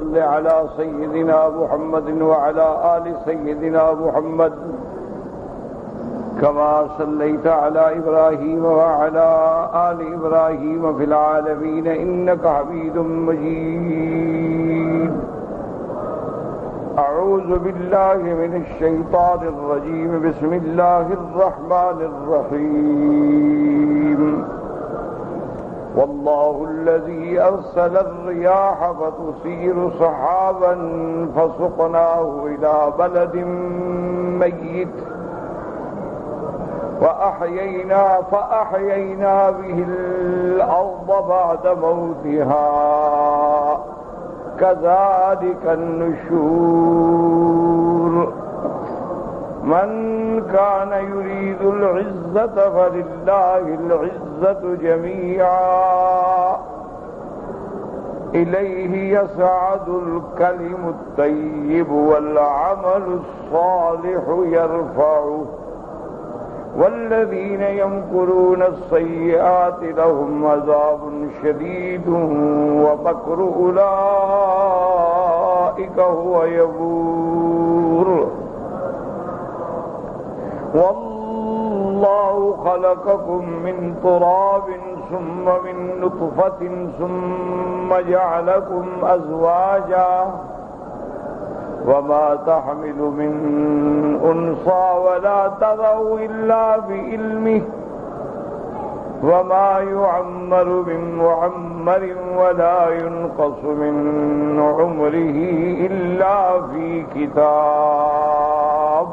صل على سيدنا محمد وعلى آل سيدنا محمد كما صليت على إبراهيم وعلى آل إبراهيم في العالمين إنك حميد مجيد. أعوذ بالله من الشيطان الرجيم. بسم الله الرحمن الرحيم. والله الذي أرسل الرياح فتثير سحابا فسقناه إلى بلد ميت فأحيينا به الأرض بعد موتها كذلك النشور. من كان يريد العزة فلله العزة جميعا إليه يصعد الكلم الطيب والعمل الصالح يرفعه والذين يمكرون السيئات لهم عذاب شديد ومكر أولئك هو يبور. والله خلقكم من تراب ثم من نطفة ثم جعلكم أزواجا وما تحمل من أنثى ولا تضع إلا بعلمه وما يعمر من معمر ولا ينقص من عمره إلا في كتاب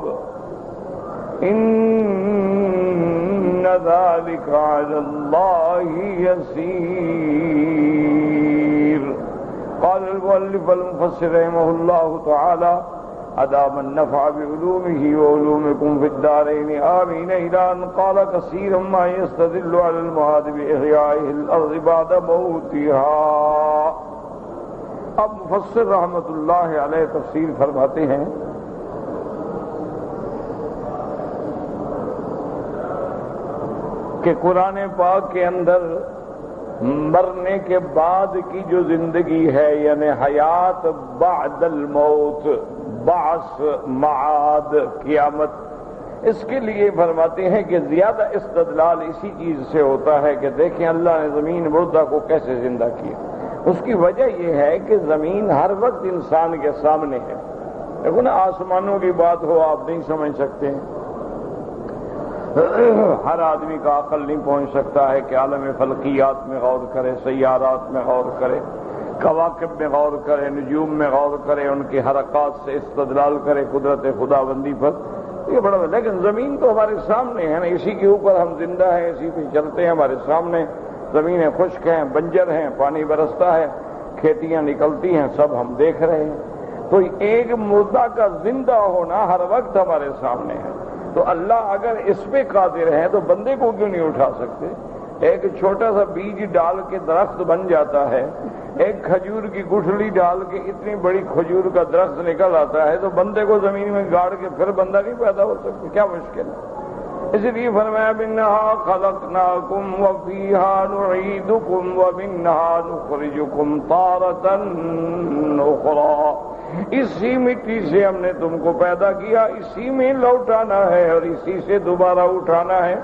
إن ذلك على الله يسير. قال المؤلف المفسر رحمه الله تعالى أدام النفع بعلومه وعلومكم في الدارين آمين. إلى أن قال كثيرا ما يستدل على المعاد بإحيائه الأرض بعد موتها. اب مفسر رحمت اللہ علیہ تفسیر فرماتے ہیں کہ قرآن پاک کے اندر مرنے کے بعد کی جو زندگی ہے یعنی حیات بعد الموت، بعث، معاد، قیامت، اس کے لیے فرماتے ہیں کہ زیادہ استدلال اسی چیز سے ہوتا ہے کہ دیکھیں اللہ نے زمین مردہ کو کیسے زندہ کیا. اس کی وجہ یہ ہے کہ زمین ہر وقت انسان کے سامنے ہے. دیکھو نا، آسمانوں کی بات ہو آپ نہیں سمجھ سکتے ہیں، ہر آدمی کا عقل نہیں پہنچ سکتا ہے کہ عالم فلکیات میں غور کرے، سیارات میں غور کرے، کواکب میں غور کرے، نجوم میں غور کرے، ان کی حرکات سے استدلال کرے قدرت خداوندی پر. یہ بڑا، لیکن زمین تو ہمارے سامنے ہے نا، اسی کے اوپر ہم زندہ ہیں، اسی پہ چلتے ہیں، ہمارے سامنے زمینیں خشک ہیں، بنجر ہیں، پانی برستا ہے، کھیتیاں نکلتی ہیں، سب ہم دیکھ رہے ہیں. تو ایک مردہ کا زندہ ہونا ہر وقت ہمارے سامنے ہے. تو اللہ اگر اس پہ قادر ہے تو بندے کو کیوں نہیں اٹھا سکتے؟ ایک چھوٹا سا بیج ڈال کے درخت بن جاتا ہے، ایک کھجور کی گٹھلی ڈال کے اتنی بڑی کھجور کا درخت نکل آتا ہے، تو بندے کو زمین میں گاڑ کے پھر بندہ نہیں پیدا ہو سکتا؟ کیا مشکل ہے؟ اس لیے فرمایا منہا خلقناکم وفیہا نعیدکم ومنہا نخرجکم تارۃ اخری. اسی مٹی سے ہم نے تم کو پیدا کیا، اسی میں لوٹانا ہے اور اسی سے دوبارہ اٹھانا ہے.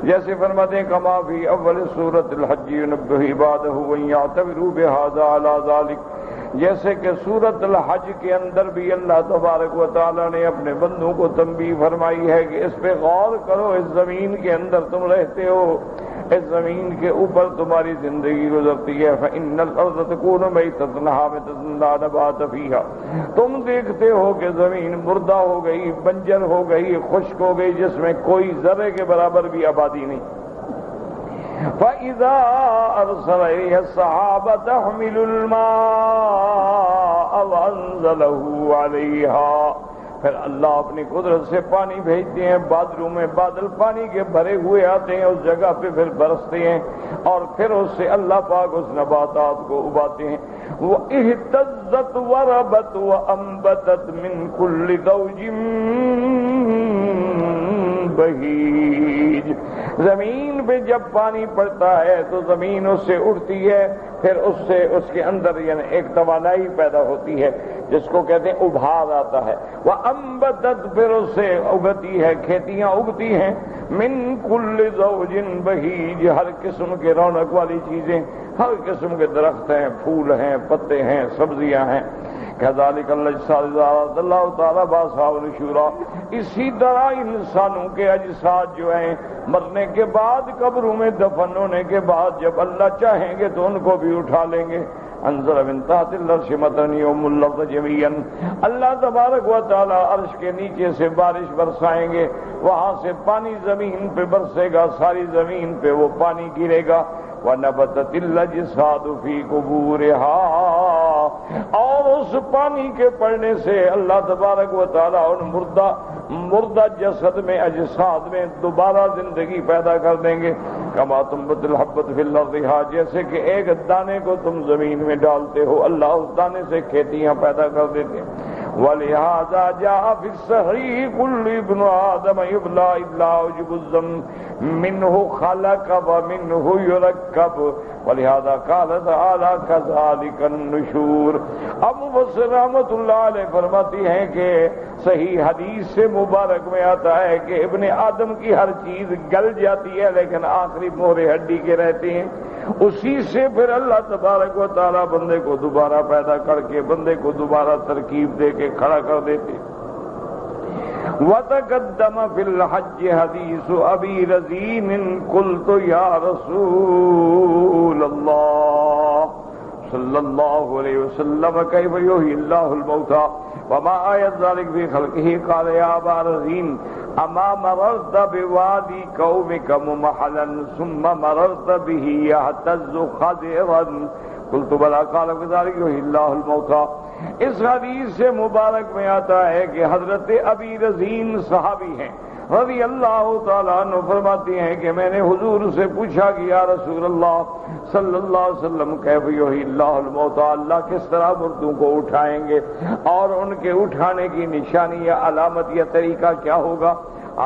جیسے فرماتے ہیں کما فی اول سورۃ الحج ینبہ عبادہ وان یعتبروا بہذا علی ذلک، جیسے کہ سورۃ الحج کے اندر بھی اللہ تبارک و تعالی نے اپنے بندوں کو تنبیہ فرمائی ہے کہ اس پہ غور کرو، اس زمین کے اندر تم رہتے ہو، اس زمین کے اوپر تمہاری زندگی گزرتی ہے. فإن الأرض تكون ميتة لا نبات فيها، تم دیکھتے ہو کہ زمین مردہ ہو گئی، بنجر ہو گئی، خشک ہو گئی، جس میں کوئی ذرے کے برابر بھی آبادی نہیں. فإذا أرسل إليها السحاب تحمل الماء وأنزله عليها، پھر اللہ اپنی قدرت سے پانی بھیجتے ہیں، بادلوں میں بادل پانی کے بھرے ہوئے آتے ہیں، اس جگہ پہ پھر برستے ہیں، اور پھر اس سے اللہ پاک اس نباتات کو اگاتے ہیں. وَاهْتَزَّتْ وَرَبَتْ وَأَنبَتَتْ مِنْ كُلِّ زَوْجٍ بہیج. زمین پہ جب پانی پڑتا ہے تو زمین اس سے اٹھتی ہے، پھر اس سے اس کے اندر یعنی ایک توانائی پیدا ہوتی ہے جس کو کہتے ہیں ابھار آتا ہے، وَأَنبَتَتْ، پھر اس سے اگتی ہے، کھیتیاں اگتی ہیں، مِن كُلِّ زَوْجٍ بَهِيجٍ، ہر قسم کے رونق والی چیزیں، ہر قسم کے درخت ہیں، پھول ہیں، پتے ہیں، سبزیاں ہیں، كَذَلِكَ الْأَجْسَادُ اللہ تعالیٰ بَأَصْحَابِ الشُّورَىٰ، اسی طرح انسانوں کے اجساد جو ہیں مرنے کے بعد قبروں میں دفن ہونے کے بعد جب اللہ چاہیں گے تو ان کو بھی اٹھا لیں گے۔ انزل من تحت العرش مطرا یوم الارض جميعا، اللہ تبارک و تعالی عرش کے نیچے سے بارش برسائیں گے، وہاں سے پانی زمین پہ برسے گا، ساری زمین پہ وہ پانی گرے گا، وَنَبَتَتِ الْأَجْسَادُ فِي قُبُورِهَا، اور اس پانی کے پڑنے سے اللہ تبارک و تعالی ان مردہ جسد میں اجساد میں دوبارہ زندگی پیدا کر دیں گے، کما تنبت الحبۃ فی الارض، جیسے کہ ایک دانے کو تم زمین میں ڈالتے ہو اللہ اس دانے سے کھیتیاں پیدا کر دیتے ہیں۔ وَلِهَذَا جَاءَ فِي الصَّحِيحِ كُلُّ ابْنُ آدَمَ يُبْلَى إِلَّا عُجْبُ الذَّنْبِ مِنْهُ خَلَقَ وَمِنْهُ يُرَكَّبُ وَلِهَذَا قَالَ تَعَالَى كَذَلِكَ النُّشُورُ۔ اب مفسر رحمۃ اللہ علیہ فرماتی ہیں کہ صحیح حدیث سے مبارک میں آتا ہے کہ ابن آدم کی ہر چیز گل جاتی ہے لیکن آخری مورے ہڈی کے رہتے ہیں، اسی سے پھر اللہ تبارک و تعالیٰ بندے کو دوبارہ پیدا کر کے بندے کو دوبارہ ترکیب دے کے کھڑا کر دیتے۔ وَتَقَدَّمَ فِي الْحَجِّ حَدِيثُ أَبِي رَزِينٍ قُلْتُ يَا رَسُولَ اللَّهِ صلی اللہ علیہ وسلم کیف یحیی اللہ الموتى وما آیت ذلك فی خلقہ، قال یا ابا رزین اما مررت بوادی قومک ممحلا ثم مررت به يهتز خضرا قلت بلا، قال كذلك يحيي الله الموتى۔ اس حدیث سے مبارک میں آتا ہے کہ حضرت ابی رزین صحابی ہیں رضی اللہ تعالیٰ عنہ فرماتی ہیں کہ میں نے حضور سے پوچھا کہ یا رسول اللہ صلی اللہ علیہ وسلم کیف یحیی اللہ الموتى، اللہ کس طرح مردوں کو اٹھائیں گے اور ان کے اٹھانے کی نشانی یا علامت یا طریقہ کیا ہوگا؟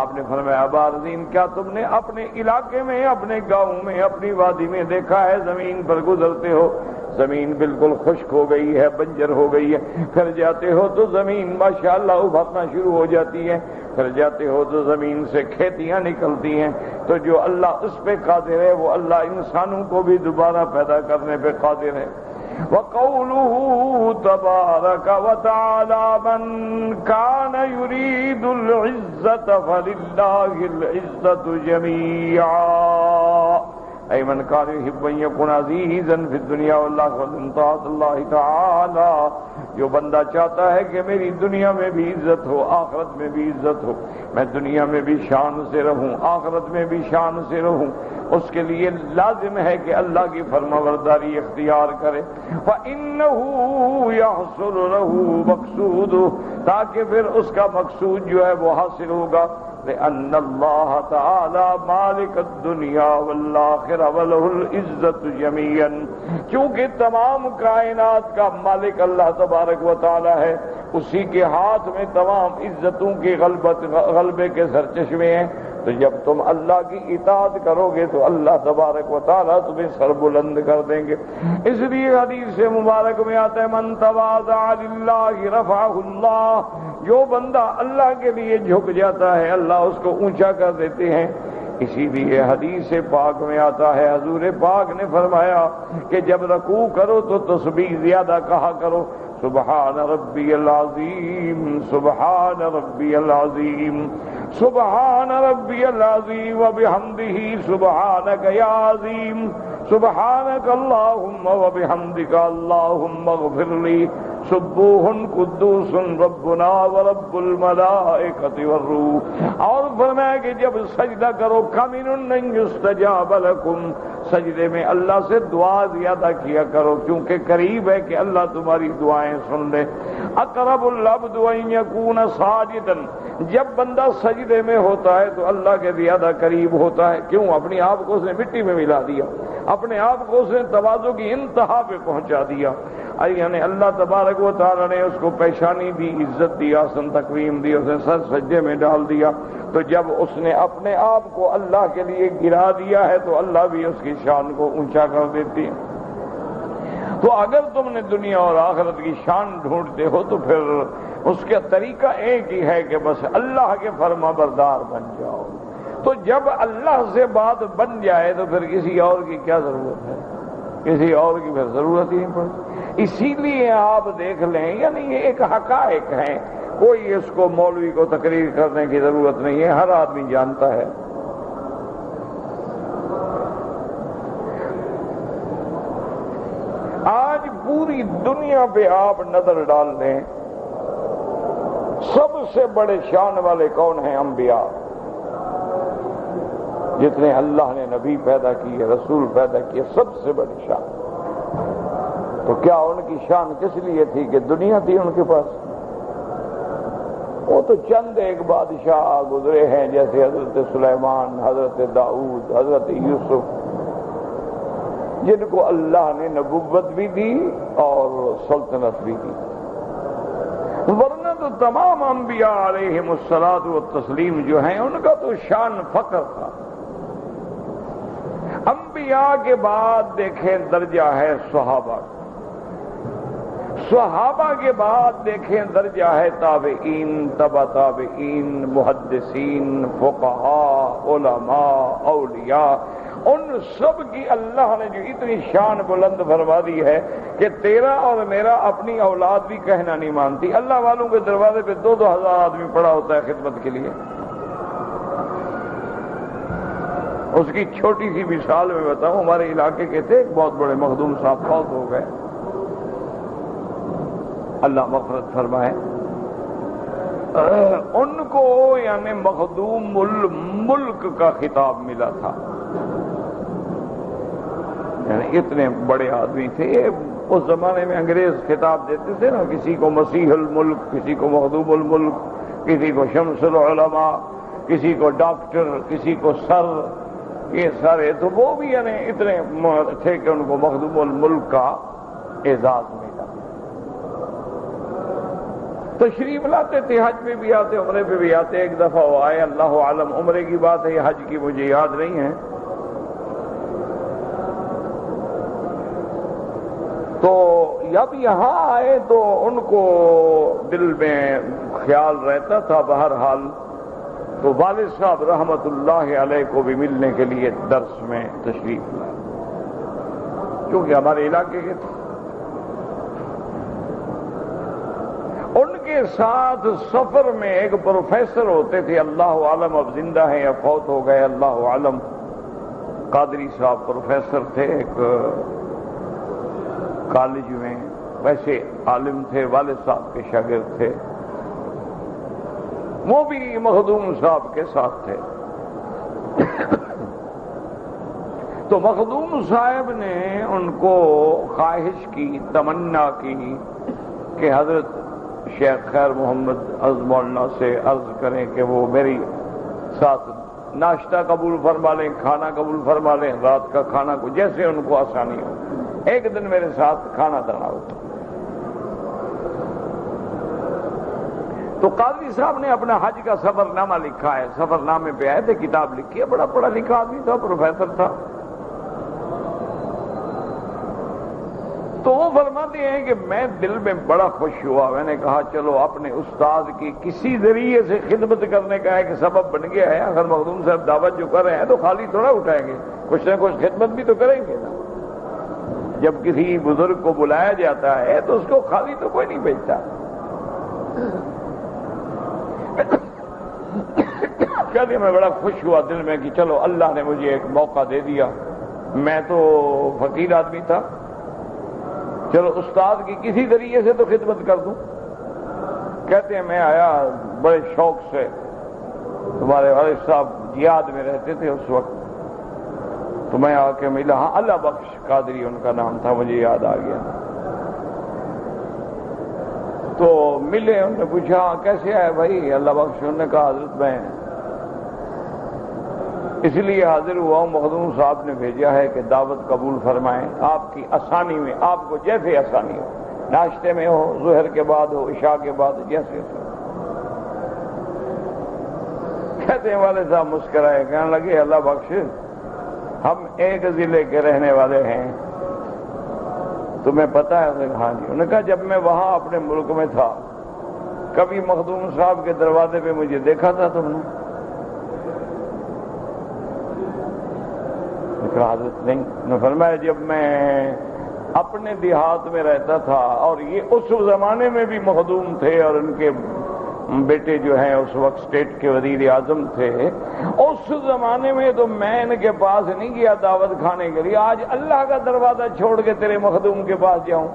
آپ نے فرمایا ابا رزین کیا تم نے اپنے علاقے میں اپنے گاؤں میں اپنی وادی میں دیکھا ہے زمین پر گزرتے ہو زمین بالکل خشک ہو گئی ہے، بنجر ہو گئی ہے، پھر جاتے ہو تو زمین ماشاءاللہ ابھرنا شروع ہو جاتی ہے، پھر جاتے ہو تو زمین سے کھیتیاں نکلتی ہیں، تو جو اللہ اس پہ قادر ہے وہ اللہ انسانوں کو بھی دوبارہ پیدا کرنے پہ قادر ہے۔ وَقَوْلُهُ تَبَارَكَ وَتَعَالَى مَنْ كَانَ يُرِيدُ الْعِزَّةَ فَلِلَّهِ الْعِزَّةُ جَمِيعًا أي من كان يحب أن يكون عزيزا في الدنيا والآخرة من طاعة الله تعالى، جو بندہ چاہتا ہے کہ میری دنیا میں بھی عزت ہو آخرت میں بھی عزت ہو، میں دنیا میں بھی شان سے رہوں آخرت میں بھی شان سے رہوں، اس کے لیے لازم ہے کہ اللہ کی فرمانبرداری اختیار کرے، فَإِنَّهُ يَحْصُلُ لَهُ مَقْصُودُهُ، تاکہ پھر اس کا مقصود جو ہے وہ حاصل ہوگا، لأن اللہ تعالی مالک الدنیا والآخرہ وله العزت جميعا، کیونکہ تمام کائنات کا مالک اللہ تبارک و تعالی ہے، اسی کے ہاتھ میں تمام عزتوں کے غلبے کے سرچشمے ہیں، تو جب تم اللہ کی اطاعت کرو گے تو اللہ تبارک و تعالیٰ تمہیں سر بلند کر دیں گے۔ اس لیے حدیث سے مبارک میں آتا ہے من تواضع للہ رفعہ اللہ، جو بندہ اللہ کے لیے جھک جاتا ہے اللہ اس کو اونچا کر دیتے ہیں۔ اسی لیے حدیث پاک میں آتا ہے حضور پاک نے فرمایا کہ جب رکوع کرو تو تسبیح زیادہ کہا کرو، سبحان ربی العظیم سبحان ربی العظیم سبحان ربی العظیم وبحمدہ سبحانک یا عظیم سبحانک اللہم وبحمدک اللہم اغفر لی سبوح قدوس ربنا ورب الملائکۃ والروح۔ اور فرمایا کہ جب سجدہ کرو کمن ان یستجاب لکم، سجدے میں اللہ سے دعا زیادہ کیا کرو کیونکہ قریب ہے کہ اللہ تمہاری دعائیں سن لے۔ اقرب العبد ان یکون ساجدا، جب بندہ سجدے میں ہوتا ہے تو اللہ کے زیادہ قریب ہوتا ہے. کیوں؟ اپنی آپ کو اس نے مٹی میں ملا دیا، اپنے آپ کو اس نے تواضع کی انتہا پہ پہنچا دیا. یعنی اللہ تبارک و تعالی نے اس کو پیشانی دی، عزت دی، حسن تکریم دی، اس نے سر سجدے میں ڈال دیا. تو جب اس نے اپنے آپ کو اللہ کے لیے گرا دیا ہے تو اللہ بھی اس کی شان کو اونچا کر دیتی ہے. تو اگر تم نے دنیا اور آخرت کی شان ڈھونڈتے ہو تو پھر اس کا طریقہ ایک ہی ہے کہ بس اللہ کے فرما بردار بن جاؤ. تو جب اللہ سے بات بن جائے تو پھر کسی اور کی کیا ضرورت ہے؟ کسی اور کی پھر ضرورت ہی نہیں پڑتی. اسی لیے آپ دیکھ لیں، یعنی یہ ایک حقائق ہے، کوئی اس کو مولوی کو تقریر کرنے کی ضرورت نہیں ہے، ہر آدمی جانتا ہے. آج پوری دنیا پہ آپ نظر ڈال لیں، سب سے بڑے شان والے کون ہیں؟ انبیاء. جتنے اللہ نے نبی پیدا کیے، رسول پیدا کیے، سب سے بڑی شان. تو کیا ان کی شان کس لیے تھی کہ دنیا تھی ان کے پاس؟ وہ تو چند ایک بادشاہ گزرے ہیں، جیسے حضرت سلیمان، حضرت داؤد، حضرت یوسف، جن کو اللہ نے نبوت بھی دی اور سلطنت بھی دی. ورنہ تو تمام انبیاء علیہم الصلاۃ والتسلیم جو ہیں ان کا تو شان فخر تھا. انبیاء کے بعد دیکھیں درجہ ہے صحابہ، صحابہ کے بعد دیکھیں درجہ ہے تابعین، تبع تابعین، محدثین، فقہاء، علماء، اولیاء. ان سب کی اللہ نے جو اتنی شان بلند فرما دی ہے کہ تیرا اور میرا اپنی اولاد بھی کہنا نہیں مانتی. اللہ والوں کے دروازے پہ 2-2 ہزار آدمی پڑا ہوتا ہے خدمت کے لیے. اس کی چھوٹی سی مثال میں بتاؤں، ہمارے علاقے کے تھے ایک بہت بڑے مخدوم صاحب، فوت ہو گئے، اللہ مغفرت فرمائے. ان کو یعنی مخدوم الملک کا خطاب ملا تھا. یعنی اتنے بڑے آدمی تھے. اس زمانے میں انگریز خطاب دیتے تھے نا، کسی کو مسیح الملک، کسی کو مخدوم الملک، کسی کو شمس العلماء، کسی کو ڈاکٹر، کسی کو سر، یہ سارے. تو وہ بھی یعنی اتنے تھے کہ ان کو مخدوم الملک کا اعزاز ملا. تشریف لاتے تھے، حج پہ بھی آتے، عمرے پہ بھی آتے. ایک دفعہ وہ آئے، اللہ عالم عمرے کی بات ہے، حج کی مجھے یاد نہیں ہے. تو جب یہاں آئے تو ان کو دل میں خیال رہتا تھا بہرحال. تو والد صاحب رحمت اللہ علیہ کو بھی ملنے کے لیے درس میں تشریف لائے، کیونکہ ہمارے علاقے کے تھے. ان کے ساتھ سفر میں ایک پروفیسر ہوتے تھے، اللہ عالم اب زندہ ہیں یا فوت ہو گئے اللہ عالم. قادری صاحب پروفیسر تھے ایک کالج میں، ویسے عالم تھے، والد صاحب کے شاگرد تھے. وہ بھی مخدوم صاحب کے ساتھ تھے. تو مخدوم صاحب نے ان کو خواہش کی، تمنا کی کہ حضرت شیخ خیر محمد مولانا سے عرض کریں کہ وہ میری ساتھ ناشتہ قبول فرما لیں، کھانا قبول فرما لیں، رات کا کھانا کو جیسے ان کو آسانی ہو، ایک دن میرے ساتھ کھانا دانا ہو. تو قاضی صاحب نے اپنا حج کا سفر نامہ لکھا ہے، سفر نامے پہ آئے تھے، کتاب لکھی ہے، بڑا پڑھا لکھا آدمی تھا، پروفیسر تھا. تو وہ فرماتے ہیں کہ میں دل میں بڑا خوش ہوا. میں نے کہا چلو اپنے استاد کی کسی ذریعے سے خدمت کرنے کا ایک سبب بن گیا ہے. اگر مخدوم صاحب دعوت جو کر رہے ہیں تو خالی تھوڑا اٹھائیں گے، کچھ نہ کچھ خدمت بھی تو کریں گے نا. جب کسی بزرگ کو بلایا جاتا ہے تو اس کو خالی تو کوئی نہیں بھیجتا. کہتے میں بڑا خوش ہوا دل میں کہ چلو اللہ نے مجھے ایک موقع دے دیا. میں تو فقیر آدمی تھا، چلو استاد کی کسی ذریعے سے تو خدمت کر دوں. کہتے ہیں میں آیا بڑے شوق سے. تمہارے والد صاحب یاد میں رہتے تھے اس وقت، تو میں آ کے ملا. ہاں اللہ بخش قادری ان کا نام تھا، مجھے یاد آ گیا. تو ملے، انہوں نے پوچھا کیسے آئے بھائی؟ اللہ بخش، انہوں نے کہا حضرت میں اس لیے حاضر ہوا ہوں، مخدوم صاحب نے بھیجا ہے کہ دعوت قبول فرمائیں، آپ کی آسانی میں، آپ کو جیسے آسانی ہو، ناشتے میں ہو، ظہر کے بعد ہو، عشاء کے بعد ہو، جیسے ہو۔ کہتے ہیں والد صاحب مسکرائے، کہنے لگے اللہ بخش ہم ایک ضلع کے رہنے والے ہیں، تمہیں پتا ہے؟ انہوں نے کہا ہاں جی۔ انہوں نے کہا جب میں وہاں اپنے ملک میں تھا کبھی مخدوم صاحب کے دروازے پہ مجھے دیکھا تھا تم نے؟ حضرت نہیں۔ انہوں نے فرمایا جب میں اپنے دیہات میں رہتا تھا، اور یہ اس زمانے میں بھی مخدوم تھے اور ان کے بیٹے جو ہیں اس وقت اسٹیٹ کے وزیر اعظم تھے، اس زمانے میں تو میں ان کے پاس نہیں گیا دعوت کھانے کے لیے، آج اللہ کا دروازہ چھوڑ کے تیرے مخدوم کے پاس جاؤں؟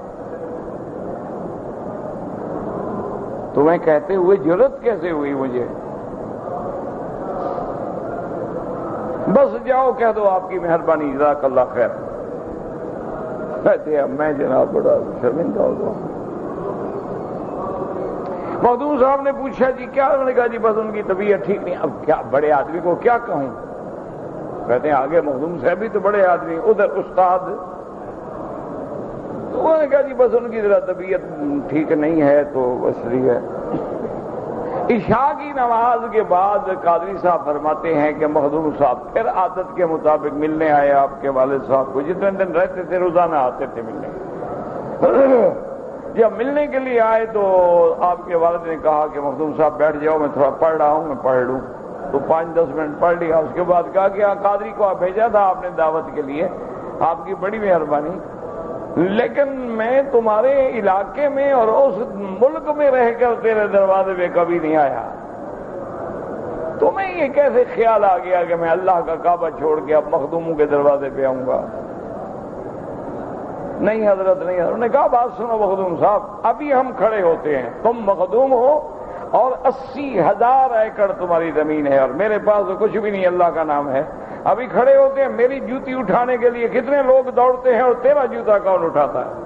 تمہیں کہتے ہوئے جرأت کیسے ہوئی مجھے؟ بس جاؤ کہہ دو آپ کی مہربانی، جزاک اللہ خیر۔ کہتے ہیں میں جناب بڑا شرمندہ ہو گیا۔ مخدوم صاحب نے پوچھا جی کیا؟ انہوں نے کہا جی بس ان کی طبیعت ٹھیک نہیں۔ اب کیا بڑے آدمی کو کیا کہوں؟ کہتے ہیں آگے مخدوم صاحب بھی تو بڑے آدمی، ادھر استاد۔ تو انہوں نے کہا جی بس ان کی ذرا طبیعت ٹھیک نہیں ہے تو اس لیے۔ عشاء کی نماز کے بعد قادری صاحب فرماتے ہیں کہ مخدوم صاحب پھر عادت کے مطابق ملنے آئے آپ کے والد صاحب کو، جتنے دن رہتے تھے روزانہ آتے تھے ملنے۔ جب ملنے کے لیے آئے تو آپ کے والد نے کہا کہ مخدوم صاحب بیٹھ جاؤ، میں تھوڑا پڑھ رہا ہوں، میں پڑھ لوں۔ تو 5-10 منٹ پڑھ لیا، اس کے بعد کہا کہ قادری کو آپ بھیجا تھا آپ نے دعوت کے لیے، آپ کی بڑی مہربانی، لیکن میں تمہارے علاقے میں اور اس ملک میں رہ کر تیرے دروازے پہ کبھی نہیں آیا، تمہیں یہ کیسے خیال آ گیا کہ میں اللہ کا کعبہ چھوڑ کے اب مخدوموں کے دروازے پہ آؤں گا؟ نہیں حضرت نہیں حضرت۔ انہوں نے کہا بات سنو مخدوم صاحب، ابھی ہم کھڑے ہوتے ہیں، تم مخدوم ہو اور 80,000 ایکڑ تمہاری زمین ہے اور میرے پاس تو کچھ بھی نہیں، اللہ کا نام ہے۔ ابھی کھڑے ہوتے ہیں، میری جوتی اٹھانے کے لیے کتنے لوگ دوڑتے ہیں اور تیرا جوتا کون اٹھاتا ہے؟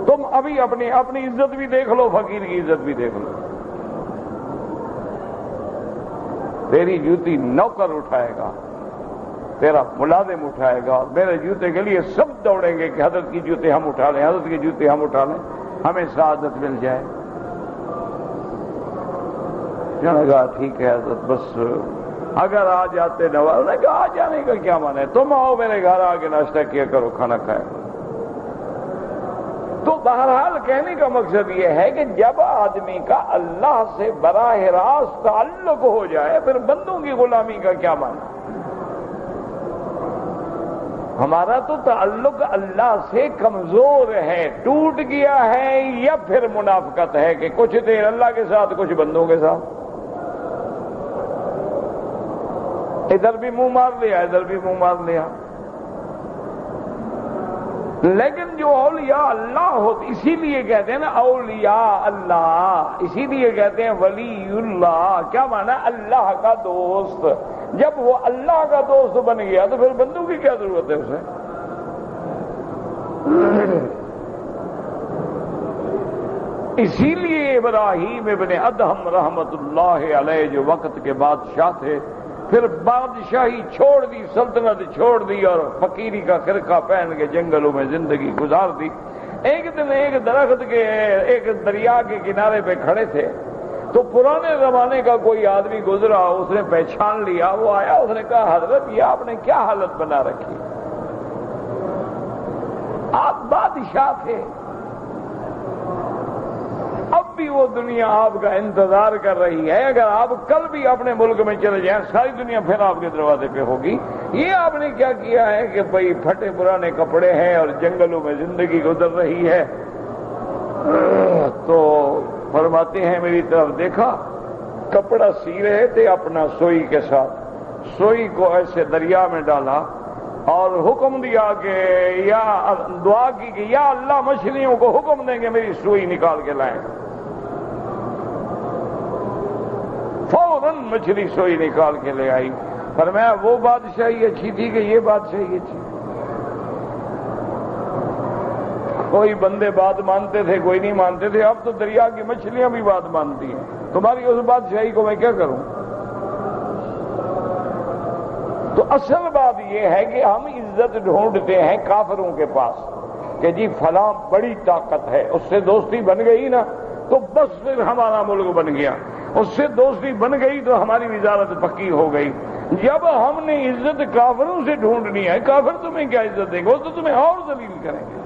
تم ابھی اپنی عزت بھی دیکھ لو، فقیر کی عزت بھی دیکھ لو۔ تیری جوتی نوکر اٹھائے گا، تیرا ملازم اٹھائے گا، اور میرے جوتے کے لیے سب دوڑیں گے کہ حضرت کی جوتے ہم اٹھا لیں، حضرت کی جوتے ہم اٹھا لیں، ہمیں سعادت مل جائے۔ انہوں نے کہا ٹھیک ہے حضرت، بس اگر آ جاتے نواز۔ انہوں نے کہا آ جانے کا کیا معنی ہے، تم آؤ میرے گھر آ کے ناشتہ کیا کرو، کھانا کھایا کرو۔ تو بہرحال کہنے کا مقصد یہ ہے کہ جب آدمی کا اللہ سے براہ راست تعلق ہو جائے پھر بندوں کی غلامی کا کیا معنی؟ ہمارا تو تعلق اللہ سے کمزور ہے، ٹوٹ گیا ہے، یا پھر منافقت ہے کہ کچھ دیر اللہ کے ساتھ کچھ بندوں کے ساتھ، ادھر بھی منہ مار لیا ادھر بھی منہ مار لیا۔ لیکن جو اولیاء اللہ ہوتے، اسی لیے کہتے ہیں نا اولیاء اللہ، اسی لیے کہتے ہیں ولی اللہ، کیا معنی؟ اللہ کا دوست۔ جب وہ اللہ کا دوست بن گیا تو پھر بندوں کی کیا ضرورت ہے اسے؟ اسی لیے ابراہیم ابن ادہم رحمت اللہ علیہ جو وقت کے بادشاہ تھے، پھر بادشاہی چھوڑ دی، سلطنت چھوڑ دی اور فقیری کا خرقہ پہن کے جنگلوں میں زندگی گزار دی۔ ایک دن ایک درخت کے، ایک دریا کے کنارے پہ کھڑے تھے تو پرانے زمانے کا کوئی آدمی گزرا، اس نے پہچان لیا، وہ آیا، اس نے کہا حضرت یہ آپ نے کیا حالت بنا رکھی؟ آپ بادشاہ تھے، اب بھی وہ دنیا آپ کا انتظار کر رہی ہے، اگر آپ کل بھی اپنے ملک میں چلے جائیں ساری دنیا پھر آپ کے دروازے پہ ہوگی۔ یہ آپ نے کیا کیا ہے کہ بھئی پھٹے پرانے کپڑے ہیں اور جنگلوں میں زندگی گزر رہی ہے۔ تو فرماتے ہیں میری طرف دیکھا، کپڑا سی رہے تھے اپنا سوئی کے ساتھ، سوئی کو ایسے دریا میں ڈالا اور حکم دیا کہ یا دعا کی کہ یا اللہ مچھلیوں کو حکم دیں گے میری سوئی نکال کے لائیں، فوراً مچھلی سوئی نکال کے لے آئی۔ فرمایا وہ بادشاہی اچھی تھی کہ یہ بادشاہی اچھی؟ کوئی بندے بات مانتے تھے، کوئی نہیں مانتے تھے، اب تو دریا کی مچھلیاں بھی بات مانتی ہیں۔ تمہاری اس بادشاہی کو میں کیا کروں؟ تو اصل بات یہ ہے کہ ہم عزت ڈھونڈتے ہیں کافروں کے پاس کہ جی فلاں بڑی طاقت ہے، اس سے دوستی بن گئی نا تو بس پھر ہمارا ملک بن گیا، اس سے دوستی بن گئی تو ہماری وزارت پکی ہو گئی۔ جب ہم نے عزت کافروں سے ڈھونڈنی ہے، کافر تمہیں کیا عزت دیں گے؟ وہ تو تمہیں اور ذلیل کریں گے،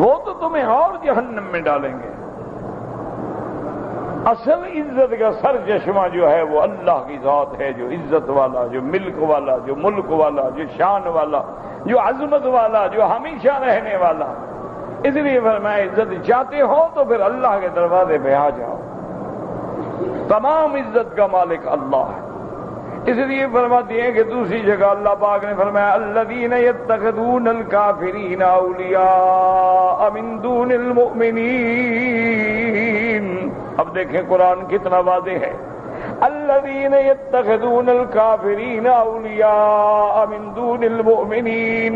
وہ تو تمہیں اور جہنم میں ڈالیں گے۔ اصل عزت کا سر چشمہ جو ہے وہ اللہ کی ذات ہے، جو عزت والا، جو ملک والا، جو ملک والا، جو شان والا، جو عظمت والا، جو ہمیشہ رہنے والا۔ اس لیے فرمایا عزت چاہتے ہو تو پھر اللہ کے دروازے پہ آ جاؤ، تمام عزت کا مالک اللہ ہے۔ اس لیے فرماتے ہیں کہ دوسری جگہ اللہ پاک نے فرمایا الذین یتخذون الکافرین اولیاء من دون المؤمنین۔ اب دیکھیں قرآن کتنا واضح ہے، الذین یتخذون الکافرین اولیاء من دون المؤمنین۔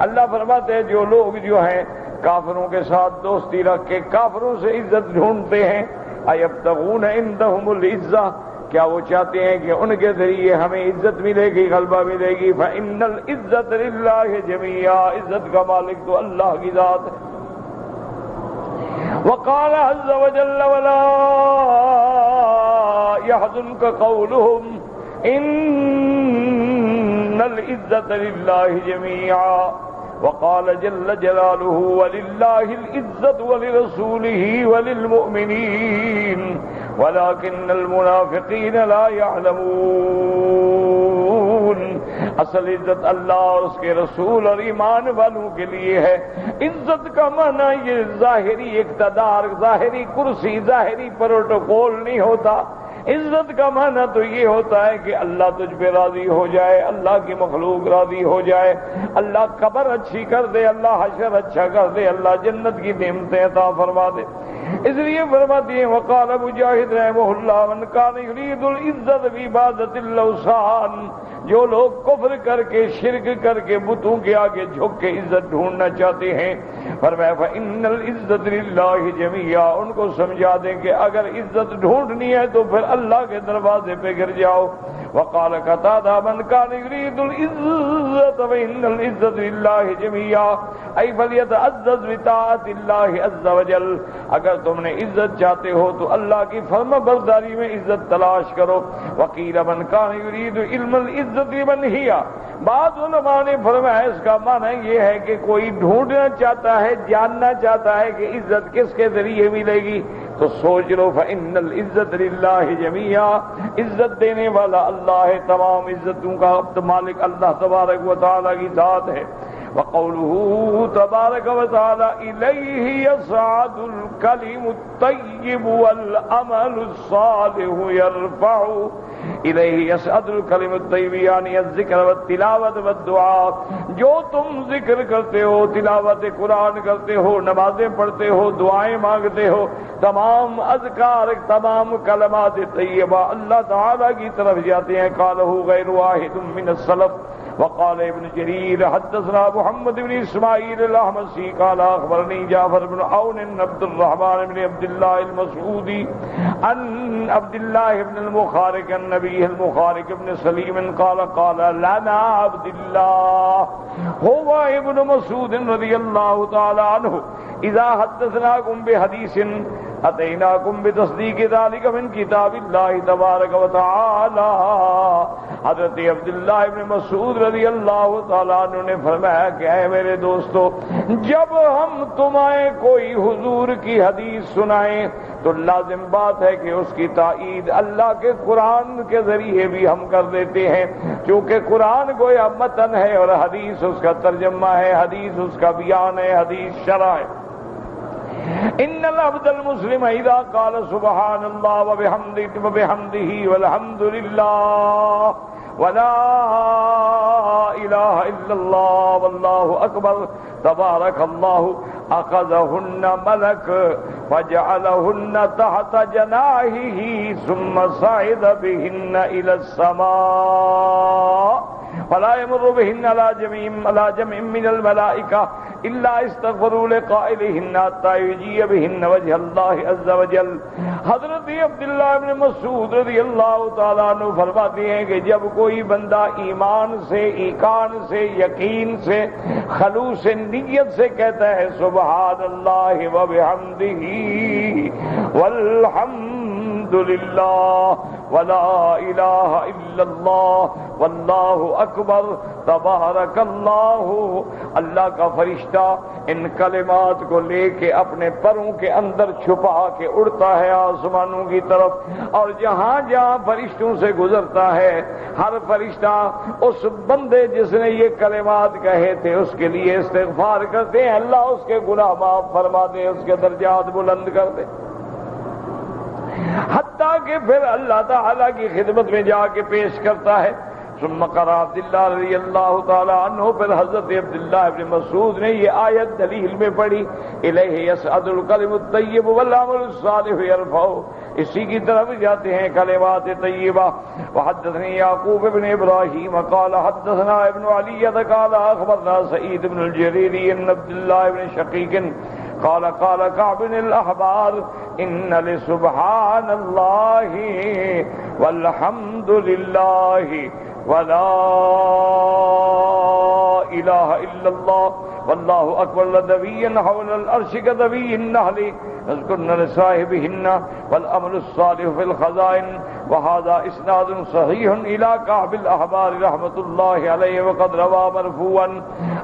اللہ فرماتے ہیں جو لوگ جو ہیں کافروں کے ساتھ دوستی رکھ کے کافروں سے عزت ڈھونڈتے ہیں، ایبتغون عندہم العزہ، کیا وہ چاہتے ہیں کہ ان کے ذریعے ہمیں عزت ملے گی، غلبہ ملے گی؟ فإن العزت للہ جمیعا، عزت کا مالک تو اللہ کی ذات ہے۔ وقال عز وجل ولا يحزنك قولهم ان العزت للہ جمیعا، وقال جل جلالہ وللہ العزت ولرسولہ وللمؤمنین ولكن المنافقین لا يعلمون۔ اصل عزت اللہ اور اس کے رسول اور ایمان والوں کے لیے ہے۔ عزت کا معنی یہ ظاہری اقتدار، ظاہری کرسی، ظاہری پروٹوکول نہیں ہوتا۔ عزت کا معنی تو یہ ہوتا ہے کہ اللہ تجھ پہ راضی ہو جائے، اللہ کی مخلوق راضی ہو جائے، اللہ قبر اچھی کر دے، اللہ حشر اچھا کر دے، اللہ جنت کی نعمتیں عطا فرما دے۔ اس لیے فرماتے ہیں وقال مجاہد رحمہ اللہ من کان یرید العزت بعبادۃ الاوثان، جو لوگ کفر کر کے، شرک کر کے، بتوں کے آگے جھک کے عزت ڈھونڈنا چاہتے ہیں، فرمایا فإن العزت للہ جمیعا، ان کو سمجھا دیں کہ اگر عزت ڈھونڈنی ہے تو پھر اللہ کے دروازے پہ گر جاؤ۔ وقال قتادہ من کان یرید العزت فإن العزت للہ جمیعا ای فلیتعزز بطاعت اللہ عز وجل، اگر تم نے عزت چاہتے ہو تو اللہ کی فرما برداری میں عزت تلاش کرو۔ وقیل من کان یرید علم العزت لمن ہی، بعض علماء نے فرمایا اس کا معنی یہ ہے کہ کوئی ڈھونڈنا چاہتا ہے، جاننا چاہتا ہے کہ عزت کس کے ذریعے ملے گی، تو سوچ لو فإن العزت للہ جمیعا، عزت دینے والا اللہ ہے، تمام عزتوں کا مالک اللہ تبارک و تعالی کی ذات ہے۔ وقوله تبارک و تعالی الیہ یصعد الکلم الطیب والعمل الصالح یرفعہ، الیہ یصعد الکلم الطیب یعنی الذکر والتلاوت والدعاء، جو تم ذکر کرتے ہو، تلاوت قرآن کرتے ہو، نمازیں پڑھتے ہو، دعائیں مانگتے ہو، تمام اذکار، تمام کلمات طیبہ اللہ تعالی کی طرف جاتے ہیں۔ قالہ غیر واحد من السلف۔ وقال ابن جرير حدثنا محمد بن اسماعيل الاحمسي قال اخبرني جعفر بن عون بن عبد الرحمن بن عبد الله المسعودي عن عبد الله بن المخارق النبي المخارق بن سليم قال قال لنا عبد الله هو ابن مسعود رضي الله تعالى عنه اذا حدثناكم بحديث اتيناكم بتصديق ذلك من كتاب الله تبارك وتعالى۔ حضرت عبداللہ ابن مسعود رضی اللہ تعالیٰ عنہ نے فرمایا کہ اے میرے دوستو، جب ہم تمہیں کوئی حضور کی حدیث سنائیں تو لازم بات ہے کہ اس کی تائید اللہ کے قرآن کے ذریعے بھی ہم کر دیتے ہیں، کیونکہ قرآن گویا متن ہے اور حدیث اس کا ترجمہ ہے، حدیث اس کا بیان ہے، حدیث شرح ہے۔ ان العبد المسلم اذا قال سبحان اللہ وبحمدہ والحمد للہ ولا الہ الا اللہ واللہ اکبر تبارک اللہ اخذہن ملک فجعلہن تحت جناحہ ثم صعد بہن الى السماء ولا يمر بهن على جمع من الملائكة إلا استغفروا لقائلهن حتى يجيء بهن وجه الله عز وجل۔ حضرت عبداللہ ابن مسعود رضی اللہ تعالیٰ عنہ فرماتے ہیں کہ جب کوئی بندہ ایمان سے، ایقان سے، یقین سے، خلوص نیت سے کہتا ہے سبحان اللہ وبحمدہ والحمد للہ ولا الہ الا اللہ واللہ اکبر تبارک اللہ، اللہ کا فرشتہ ان کلمات کو لے کے اپنے پروں کے اندر چھپا کے اڑتا ہے آسمانوں کی طرف، اور جہاں جہاں فرشتوں سے گزرتا ہے ہر فرشتہ اس بندے جس نے یہ کلمات کہے تھے اس کے لیے استغفار کرتے ہیں، اللہ اس کے گناہ معاف فرما دے، اس کے درجات بلند کر دے، حتیٰ کہ پھر اللہ تعالیٰ کی خدمت میں جا کے پیش کرتا ہے۔ ثم قرأ عبداللہ رضی اللہ تعالی عنہ، پھر حضرت عبداللہ ابن مسعود نے یہ آیت دلیل میں پڑھی، الیہ یصعد الکلم الطیب والعمل الصالح یرفعہ، اسی کی طرف جاتے ہیں کلمات طیبہ۔ وحدثني يعقوب بن ابراہیم قال حدثنا ابن علیہ قال اخبرنا سعید بن الجریری ان عبداللہ بن شقیق قال قال كعب الأحبار إن لسبحان الله والحمد لله ولا إله إلا الله والله أكبر لدوي حول العرش كدوي النحل اذكرن لصاحبهن والأمر الصالح في الخزائن۔ وهذا إسناد صحيح إلى كعب الأحبار رحمة الله عليه وقد روى مرفوعا۔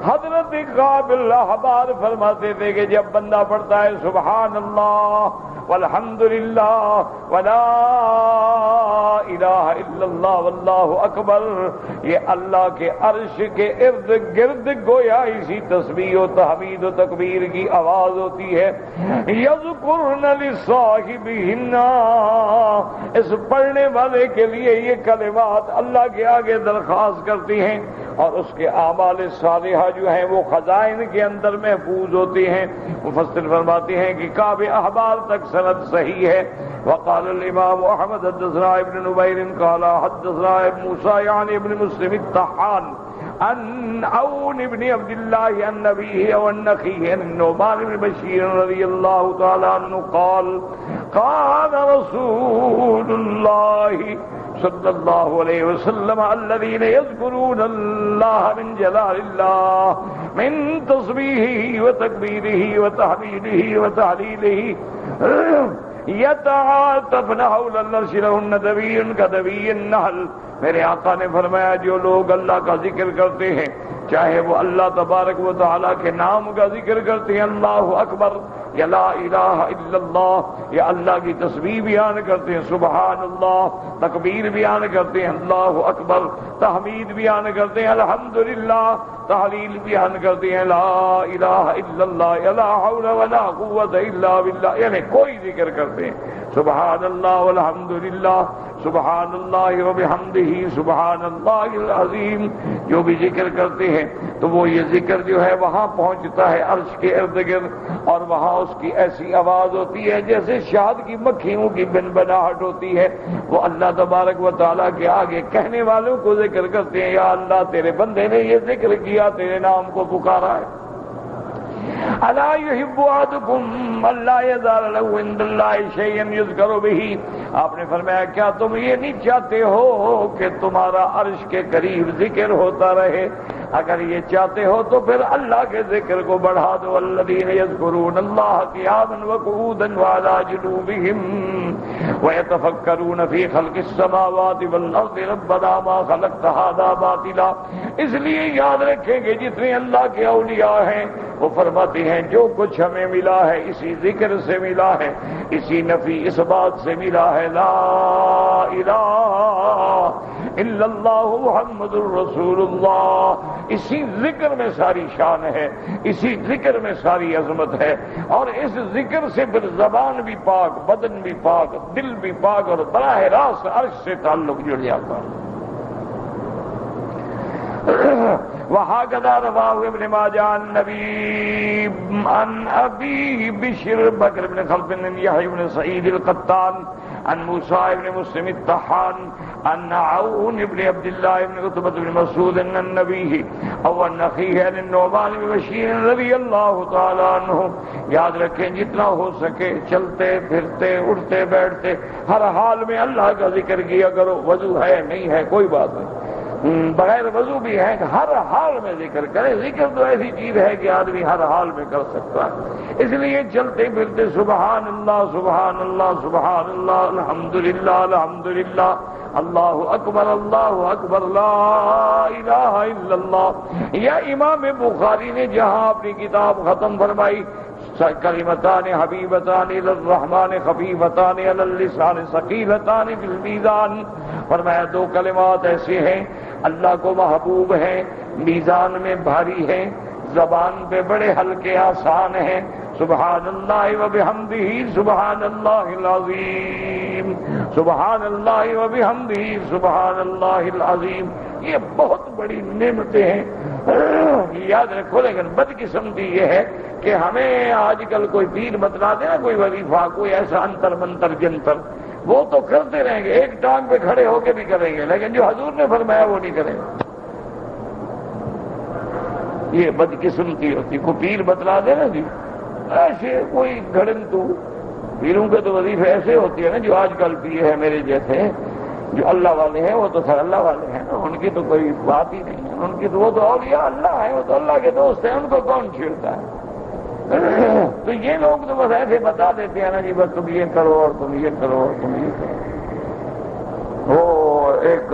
حضرت کعب الاحبار فرماتے تھے کہ جب بندہ پڑھتا ہے سبحان اللہ والحمد للہ ولا الہ الا اللہ واللہ اکبر، یہ اللہ کے عرش کے ارد گرد گویا اسی تسبیح و تحمید و تکبیر کی آواز ہوتی ہے۔ یذکرن لصاحبہن، اس پڑھنے والے کے لیے یہ کلمات اللہ کے آگے درخواست کرتی ہیں، اور اس کے اعمال صالحہ جو ہیں وہ خزائن کے اندر محفوظ ہوتی ہیں۔ مفسر فرماتے ہیں کہ کعب احبار تک سند صحیح ہے۔ وقال الامام احمد حدثنا ابن نبیر قال حدثنا موسیٰ یعنی ابن مسلم الطحان عن عون ابن عبد الله عن نبيه وعن اخيه عن النعمان بن بشير رضي الله تعالى عنه قال قال رسول الله صلی اللہ علیہ وسلم الذين يذكرون الله من جلال الله من تسبیحه وتکبیره وتحمیده وتعلیله یتعاطفن حول العرش لهن دوی کدوی النحل۔ میرے آقا نے فرمایا جو لوگ اللہ کا ذکر کرتے ہیں، چاہے وہ اللہ تبارک و تعالیٰ کے نام کا ذکر کرتے ہیں اللہ اکبر یا لا الہ الا اللہ، یا اللہ کی تسبیح بیان کرتے ہیں سبحان اللہ، تکبیر بیان کرتے ہیں اللہ اکبر، تحمید بیان کرتے ہیں الحمدللہ، تحلیل بیان کرتے ہیں لا الہ الا اللہ یا لا حول ولا قوت الا باللہ، یعنی کوئی ذکر کرتے ہیں سبحان اللہ والحمدللہ سبحان اللہ وبحمدہ سبحان اللہ العظیم، جو بھی ذکر کرتے ہیں تو وہ یہ ذکر جو ہے وہاں پہنچتا ہے عرش کے ارد گرد، اور وہاں اس کی ایسی آواز ہوتی ہے جیسے شہد کی مکھیوں کی بنبناہٹ ہوتی ہے۔ وہ اللہ تبارک و تعالیٰ کے آگے کہنے والوں کو ذکر کرتے ہیں یا اللہ تیرے بندے نے یہ ذکر کیا، تیرے نام کو پکارا ہے۔ الا يحب احدكم الا يزال له عند الله شيئا يذكر به، آپ نے فرمایا کیا تم یہ نہیں چاہتے ہو کہ تمہارا عرش کے قریب ذکر ہوتا رہے؟ اگر یہ چاہتے ہو تو پھر اللہ کے ذکر کو بڑھا دو۔ الذين يذكرون الله قياما وقعودا وعلى جنوبهم ويتفكرون في خلق السماوات والارض ربنا ما خلقت هذا باطلا۔ اس لیے یاد رکھیں کہ جتنے اللہ کے اولیاء ہیں وہ فرماتے ہیں جو کچھ ہمیں ملا ہے اسی ذکر سے ملا ہے، اسی نفی اس بات سے ملا ہے لا الہ الا اللہ محمد الرسول اللہ، اسی ذکر میں ساری شان ہے، اسی ذکر میں ساری عظمت ہے، اور اس ذکر سے پھر زبان بھی پاک، بدن بھی پاک، دل بھی پاک، اور براہ راست عرش سے تعلق جڑ جاتا ہے۔ وهكذا رواه ابن ماجه عن ابي بشر بكر بن خلف بن يحيى بن سعيد القطان عن موسى بن مسلم الطحان عن عون بن عبد الله بن عتبة بن مسعود ان النبي او ان اخيه عن النعمان بن بشیر رضی اللہ تعالی عنہ. یاد رکھیں جتنا ہو سکے چلتے پھرتے اٹھتے بیٹھتے ہر حال میں اللہ کا ذکر کیا کرو. وضو ہے نہیں ہے کوئی بات نہیں, بغیر وضو بھی ہے کہ ہر حال میں ذکر کرے. ذکر تو ایسی چیز ہے کہ آدمی ہر حال میں کر سکتا ہے. اس لیے چلتے پھرتے سبحان اللہ سبحان اللہ سبحان اللہ الحمدللہ الحمدللہ اللہ اکبر لا الہ الا اللہ. یا امام بخاری نے جہاں اپنی کتاب ختم فرمائی کلمتان حبیبتان الی الرحمن خفیفتان علی اللسان ثقیلتان فی المیزان, فرمایا دو کلمات ایسے ہیں اللہ کو محبوب ہیں, میزان میں بھاری ہیں, زبان پہ بڑے ہلکے آسان ہیں. سبحان اللہ و بحمدہ سبحان اللہ العظیم سبحان اللہ و بحمدہ سبحان اللہ العظیم. یہ بہت بڑی نعمتیں ہیں, یاد رکھو. لیکن بدقسمتی یہ ہے کہ ہمیں آج کل کوئی پیر بتلا دے نا کوئی وظیفہ, کوئی ایسا انتر منتر جنتر, وہ تو کرتے رہیں گے, ایک ٹانگ پہ کھڑے ہو کے بھی کریں گے, لیکن جو حضور نے فرمایا وہ نہیں کریں گے. یہ بدقسمتی ہوتی. کوئی پیر بتلا دے نا جی ایسے کوئی گھڑن تو پیروں کے تو وظیفے ایسے ہوتی ہے نا, جو آج کل پیر ہے میرے جیسے جو اللہ والے ہیں وہ تو سر اللہ والے ہیں نا, ان کی تو کوئی بات ہی نہیں ہے. ان کی تو وہ تو اولیاء اللہ ہیں, وہ تو اللہ کے دوست ہیں, ان کو کون چھیڑتا ہے. تو یہ لوگ تو بس ایسے بتا دیتے ہیں نا جی بس تم یہ کرو اور تم یہ کرو اور تم یہ کرو. وہ ایک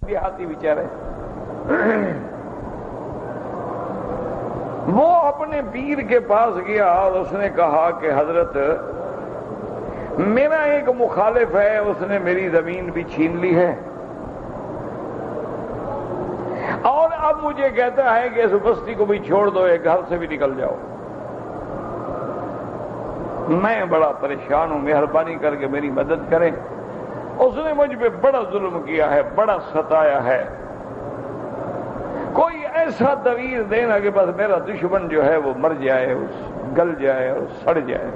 دیہاتی بیچارے وہ اپنے پیر کے پاس گیا اور اس نے کہا کہ حضرت میرا ایک مخالف ہے, اس نے میری زمین بھی چھین لی ہے اور اب مجھے کہتا ہے کہ اس بستی کو بھی چھوڑ دو, ایک گھر سے بھی نکل جاؤ. میں بڑا پریشان ہوں, مہربانی کر کے میری مدد کریں. اس نے مجھ پہ بڑا ظلم کیا ہے, بڑا ستایا ہے. کوئی ایسا تعویذ دینا کہ بس میرا دشمن جو ہے وہ مر جائے, گل جائے اور سڑ جائے.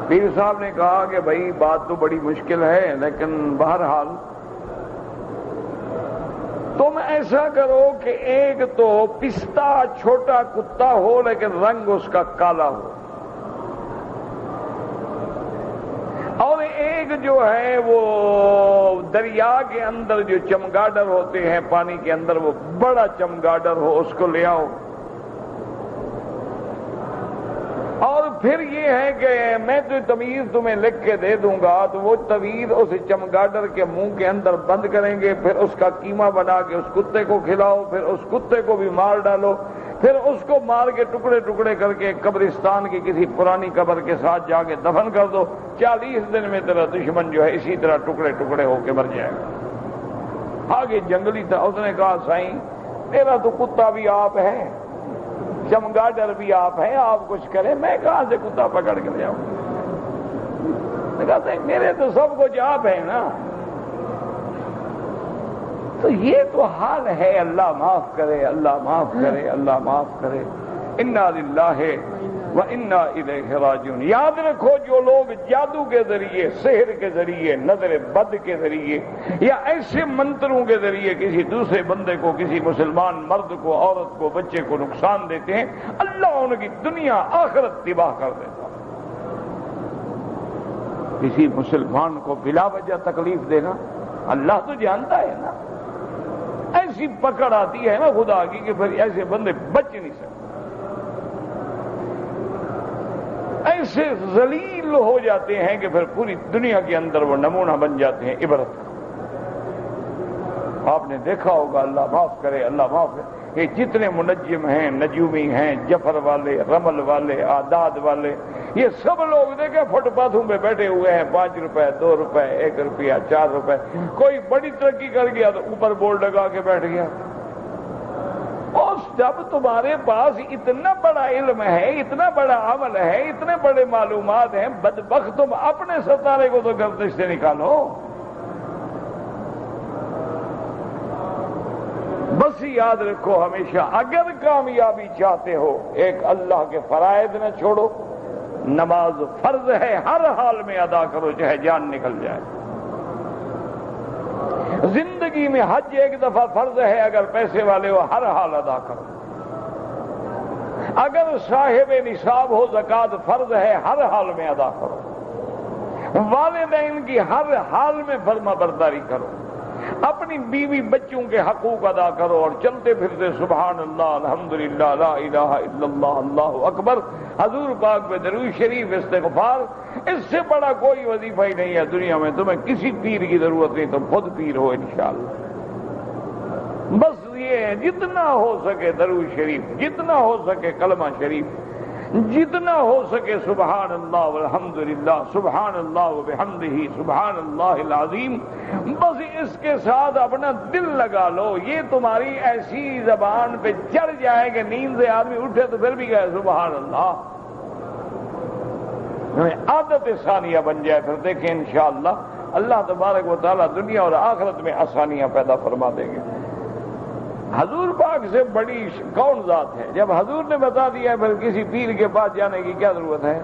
پیر صاحب نے کہا کہ بھائی بات تو بڑی مشکل ہے, لیکن بہرحال تم ایسا کرو کہ ایک تو پستہ چھوٹا کتا ہو لیکن رنگ اس کا کالا ہو, اور ایک جو ہے وہ دریا کے اندر جو چمگاڈر ہوتے ہیں پانی کے اندر, وہ بڑا چمگاڈر ہو, اس کو لے آؤ. اور پھر یہ ہے کہ میں تو تمیز تمہیں لکھ کے دے دوں گا, تو وہ تعویذ اس چمگاڈر کے منہ کے اندر بند کریں گے, پھر اس کا قیمہ بنا کے اس کتے کو کھلاؤ, پھر اس کتے کو بھی مار ڈالو, پھر اس کو مار کے ٹکڑے ٹکڑے کر کے قبرستان کی کسی پرانی قبر کے ساتھ جا کے دفن کر دو. 40 دن میں تیرا دشمن جو ہے اسی طرح ٹکڑے ٹکڑے ہو کے مر جائے گا. آگے جنگلی تھا, اس نے کہا سائیں میرا تو کتا بھی آپ ہے, چمگاڈر بھی آپ ہیں, آپ کچھ کریں, میں کہاں سے کتا پکڑ کے لے آؤں. میں کہا میرے تو سب کچھ آپ ہیں نا. تو یہ تو حال ہے, اللہ معاف کرے, اللہ معاف کرے, اللہ معاف کرے. انا للہ و انا الیہ راجعون. یاد رکھو جو لوگ جادو کے ذریعے, سحر کے ذریعے, نظر بد کے ذریعے یا ایسے منتروں کے ذریعے کسی دوسرے بندے کو, کسی مسلمان مرد کو, عورت کو, بچے کو نقصان دیتے ہیں, اللہ ان کی دنیا آخرت تباہ کر دیتا. کسی مسلمان کو بلا وجہ تکلیف دینا اللہ تو جانتا ہے نا, ایسی پکڑ آتی ہے نا خدا کی کہ پھر ایسے بندے بچ نہیں سکتے, ایسے ذلیل ہو جاتے ہیں کہ پھر پوری دنیا کے اندر وہ نمونہ بن جاتے ہیں عبرت کا. آپ نے دیکھا ہوگا, اللہ معاف کرے, اللہ معاف کرے, یہ جتنے منجم ہیں, نجومی ہیں, جفر والے, رمل والے, اعداد والے, یہ سب لوگ دیکھیں فٹ پاتھوں پہ بیٹھے ہوئے ہیں, 5 روپے, 2 روپے, 1 روپیہ, 4 روپے. کوئی بڑی ترقی کر گیا تو اوپر بورڈ لگا کے بیٹھ گیا. اس جب تمہارے پاس اتنا بڑا علم ہے، اتنا بڑا عمل ہے، اتنے بڑے معلومات ہیں، بدبخت تم اپنے ستارے کو تو گردش سے نکالو۔ بس یاد رکھو ہمیشہ، اگر کامیابی چاہتے ہو، ایک اللہ کے فرائض نہ چھوڑو، نماز فرض ہے، ہر حال میں ادا کرو چاہے جان نکل جائے۔ زندگی میں حج ایک دفعہ فرض ہے، اگر پیسے والے ہو ہر حال ادا کرو۔ اگر صاحب نصاب ہو زکوٰۃ فرض ہے، ہر حال میں ادا کرو۔ والدین کی ہر حال میں فرما برداری کرو۔ اپنی بیوی بچوں کے حقوق ادا کرو، اور چلتے پھرتے سبحان اللہ، الحمدللہ، لا الہ الا اللہ، اللہ اکبر، حضور پاک پہ درود شریف، استغفار، اس سے بڑا کوئی وظیفہ ہی نہیں ہے دنیا میں۔ تمہیں کسی پیر کی ضرورت نہیں، تم خود پیر ہو انشاءاللہ۔ بس یہ ہے، جتنا ہو سکے درود شریف، جتنا ہو سکے کلمہ شریف، جتنا ہو سکے سبحان اللہ والحمدللہ، سبحان اللہ وبحمدہ، سبحان اللہ العظیم، بس اس کے ساتھ اپنا دل لگا لو۔ یہ تمہاری ایسی زبان پہ چڑھ جائے کہ نیند سے آدمی اٹھے تو پھر بھی کہے سبحان اللہ، عادت ثانیہ بن جائے، پھر دیکھیں انشاءاللہ اللہ تبارک و تعالیٰ دنیا اور آخرت میں آسانیاں پیدا فرما دیں گے۔ حضور پاک سے بڑی کون ذات ہے؟ جب حضور نے بتا دیا پھر کسی پیر کے پاس جانے کی کیا ضرورت ہے؟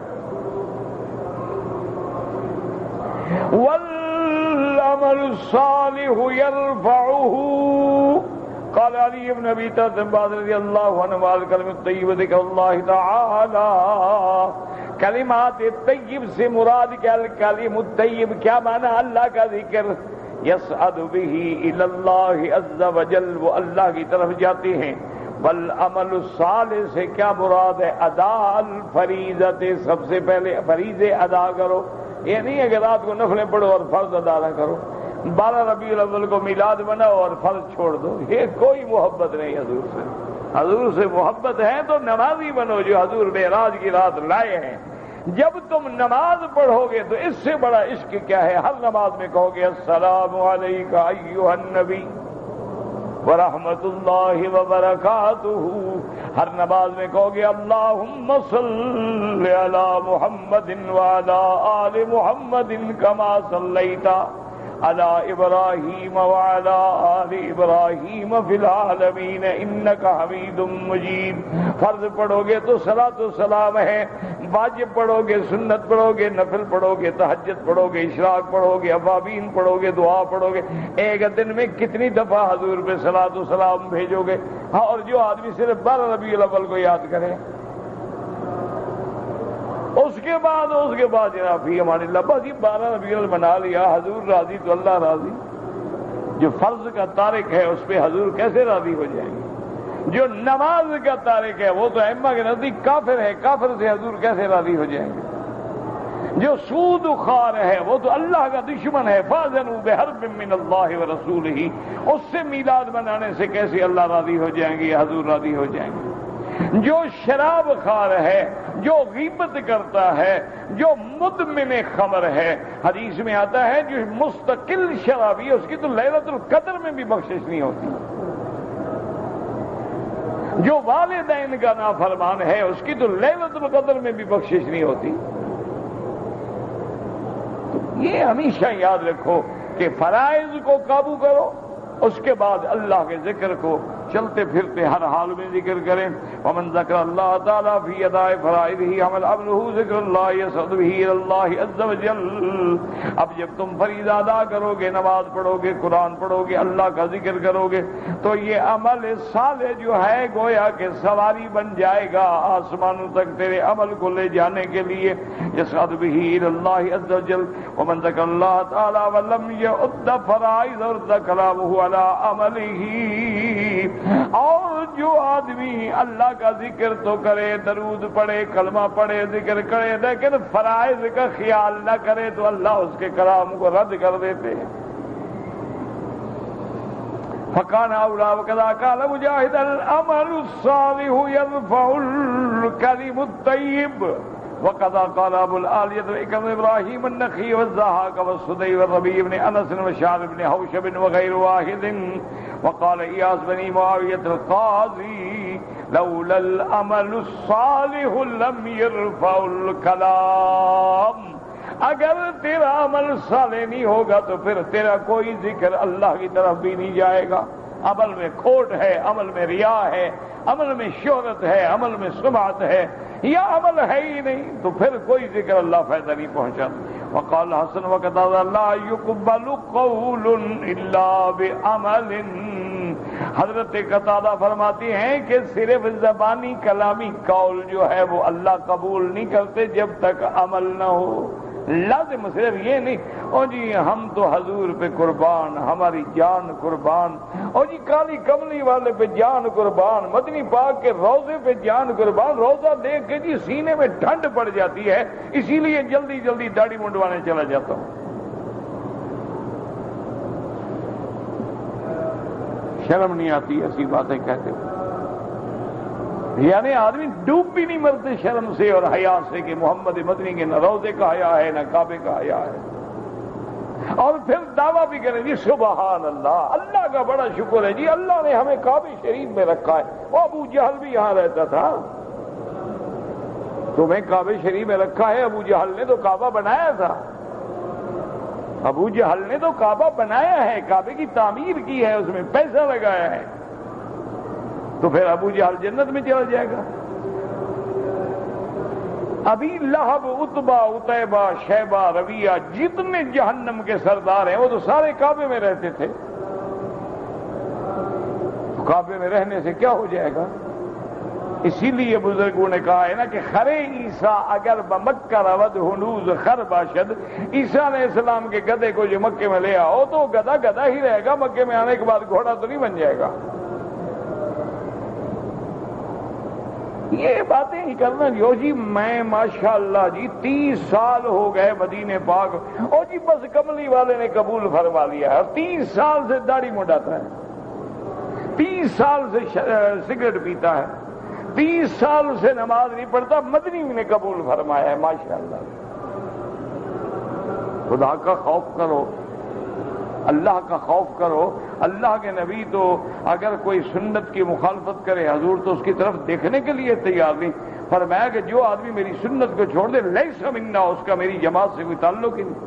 وَالْعَمَلُ الصَّالِحُ يَرْفَعُهُ قال علی بن ابی طالب رضی اللہ عنہ والکلم الطیب ذکر اللہ تعالی۔ کلمات طیب سے مراد کیا؟ الکلم الطیب کیا معنی؟ اللہ کا ذکر، یصعد بہ الی اللہ عز وجل، وہ اللہ کی طرف جاتے ہیں۔ والعمل الصالح سے کیا مراد ہے؟ ادا الفریضۃ، سب سے پہلے فریضے ادا کرو۔ یہ نہیں ہے کہ رات کو نفلیں پڑھو اور فرض ادا نہ کرو، 12 ربیع الاول کو میلاد مناؤ اور فرض چھوڑ دو، یہ کوئی محبت نہیں حضور سے۔ حضور سے محبت ہے تو نمازی بنو جو حضور معراج کی رات لائے ہیں۔ جب تم نماز پڑھو گے تو اس سے بڑا عشق کیا ہے؟ ہر نماز میں کہو گے السلام علیک ایھا النبی ورحمۃ اللہ وبرکاتہ، ہر نماز میں کہو گے اللہم صل علی محمد وعلی آل محمد کما صلیت علی ابراہیم وعلی آل ابراہیم فی العالمین انک حمید مجید۔ فرض پڑھو گے تو صلاۃ و سلام ہے، واجب پڑھو گے، سنت پڑھو گے، نفل پڑھو گے، تہجد پڑھو گے، اشراق پڑھو گے، ابابین پڑھو گے، دعا پڑھو گے۔ ایک دن میں کتنی دفعہ حضور پہ صلاۃ و سلام بھیجو گے؟ ہاں، اور جو آدمی صرف 12 ربیع الاول کو یاد کرے، اس کے بعد جناب فی امان اللہ، بس یہ 12 ربیع الاول منا لیا، حضور راضی تو اللہ راضی۔ جو فرض کا تارک ہے اس پہ حضور کیسے راضی ہو جائیں گے؟ جو نماز کا تارک ہے وہ تو ائمہ کے نزدیک کافر ہے، کافر سے حضور کیسے راضی ہو جائیں گے؟ جو سود خوار ہے وہ تو اللہ کا دشمن ہے، فاذنوا بحرب من اللہ ورسولہ، اس سے میلاد منانے سے کیسے اللہ راضی ہو جائیں گے، حضور راضی ہو جائیں گے؟ جو شراب خوار ہے، جو غیبت کرتا ہے، جو مدمن خمر ہے، حدیث میں آتا ہے جو مستقل شرابی ہے اس کی تو لیلۃ القدر میں بھی بخشش نہیں ہوتی، جو والدین کا نافرمان ہے اس کی تو لیلۃ القدر میں بھی بخشش نہیں ہوتی۔ تو یہ ہمیشہ یاد رکھو کہ فرائض کو قابو کرو، اس کے بعد اللہ کے ذکر کو چلتے پھرتے ہر حال میں ذکر کریں۔ ومن ذکر اللہ تعالیٰ فی اداء فرائضہ عمل عملہ ذکر اللہ یصعد بہ الی اللہ عز وجل۔ اب جب تم فریضہ ادا کرو گے، نماز پڑھو گے، قرآن پڑھو گے، اللہ کا ذکر کرو گے، تو یہ عمل صالح جو ہے گویا کہ سواری بن جائے گا آسمانوں تک تیرے عمل کو لے جانے کے لیے۔ یصعد بہ الی اللہ عز وجل۔ ومن ذکر اللہ تعالیٰ ولم یعد فرائض ارد کلامہ علی عملہ، اور جو آدمی اللہ کا ذکر تو کرے، درود پڑھے، کلمہ پڑھے، ذکر کرے، لیکن فرائض کا خیال نہ کرے تو اللہ اس کے کلام کو رد کر دیتے ہیں۔ فَكَانَ أَوْلَىٰ وَكَذَا قَالَ مُجَاهِدٌ الْعَمَلُ الصَّالِحُ يَرْفَعُ الْكَلِمُ الطَّيِّبُ وَكَذَا قَالَ أَبُو الْعَالِيَةِ وَإِكْرَمُ إِبْرَاهِيمَ النَّخَعِيُّ وَالضَّحَّاكُ وَالسُّدَيِّ وَالرَّبِيعِ بْنِ أَنَسٍ وَشَعْبِ بْنِ حَوْشَبٍ وَغَيْرُ وَاحِدٍ وقال إياس بن معاوية القاضي لولا العمل الصالح لم يرفع الکلام، اگر تیرا عمل صالح نہیں ہوگا تو پھر تیرا کوئی ذکر اللہ کی طرف بھی نہیں جائے گا۔ عمل میں کھوٹ ہے، عمل میں ریا ہے، عمل میں شہرت ہے، عمل میں سمعت ہے، یا عمل ہے ہی نہیں تو پھر کوئی ذکر اللہ فائدہ نہیں پہنچاتا۔ وقال حسن وقتادہ لا يقبل قول الا بعمل، حضرت قتادہ فرماتی ہیں کہ صرف زبانی کلامی قول جو ہے وہ اللہ قبول نہیں کرتے جب تک عمل نہ ہو۔ لازم صرف یہ نہیں او جی ہم تو حضور پہ قربان، ہماری جان قربان، او جی کالی کملی والے پہ جان قربان، مدنی پاک کے روزے پہ جان قربان، روزہ دیکھ کے جی سینے میں ٹھنڈ پڑ جاتی ہے، اسی لیے جلدی جلدی داڑھی منڈوانے چلا جاتا ہوں۔ شرم نہیں آتی ایسی باتیں کہتے ہو؟ یعنی آدمی ڈوب بھی نہیں مرتے شرم سے اور حیا سے کہ محمد مدنی کے نہ روزے کا حیا ہے نہ کعبے کا حیا ہے، اور پھر دعویٰ بھی کریں جی سبحان اللہ، اللہ کا بڑا شکر ہے جی اللہ نے ہمیں کعبے شریف میں رکھا ہے۔ وہ ابو جہل بھی یہاں رہتا تھا، تمہیں کعبے شریف میں رکھا ہے، ابو جہل نے تو کعبہ بنایا تھا، ابو جہل نے تو کعبہ بنایا ہے، کعبے کی تعمیر کی ہے، اس میں پیسہ لگایا ہے، تو پھر ابو جہل جنت میں چلا جائے گا۔ ابھی لہب، عتبہ، عتیبہ، شیبہ، رویہ، جتنے جہنم کے سردار ہیں وہ تو سارے کعبے میں رہتے تھے، تو کعبے میں رہنے سے کیا ہو جائے گا؟ اسی لیے بزرگوں نے کہا ہے نا کہ خرے عیسیٰ اگر بمکہ رود ہنوز خر باشد، عیسیٰ علیہ السلام کے گدھے کو جو مکے میں لے آؤ تو گدھا گدھا ہی رہے گا، مکے میں آنے کے بعد گھوڑا تو نہیں بن جائے گا۔ یہ باتیں ہی کرنا جو جی میں ماشاءاللہ جی 30 سال ہو گئے مدینے پاک، اور جی بس کملی والے نے قبول فرما لیا ہے، 30 سال سے داڑھی منڈاتا ہے، 30 سال سے سگریٹ پیتا ہے، 30 سال سے نماز نہیں پڑھتا، مدنی نے قبول فرمایا ہے ماشاءاللہ۔ خدا کا خوف کرو، اللہ کا خوف کرو۔ اللہ کے نبی تو اگر کوئی سنت کی مخالفت کرے حضور تو اس کی طرف دیکھنے کے لیے تیار نہیں، فرمایا کہ جو آدمی میری سنت کو چھوڑ دے لیس منا، اس کا میری جماعت سے کوئی تعلق ہی نہیں۔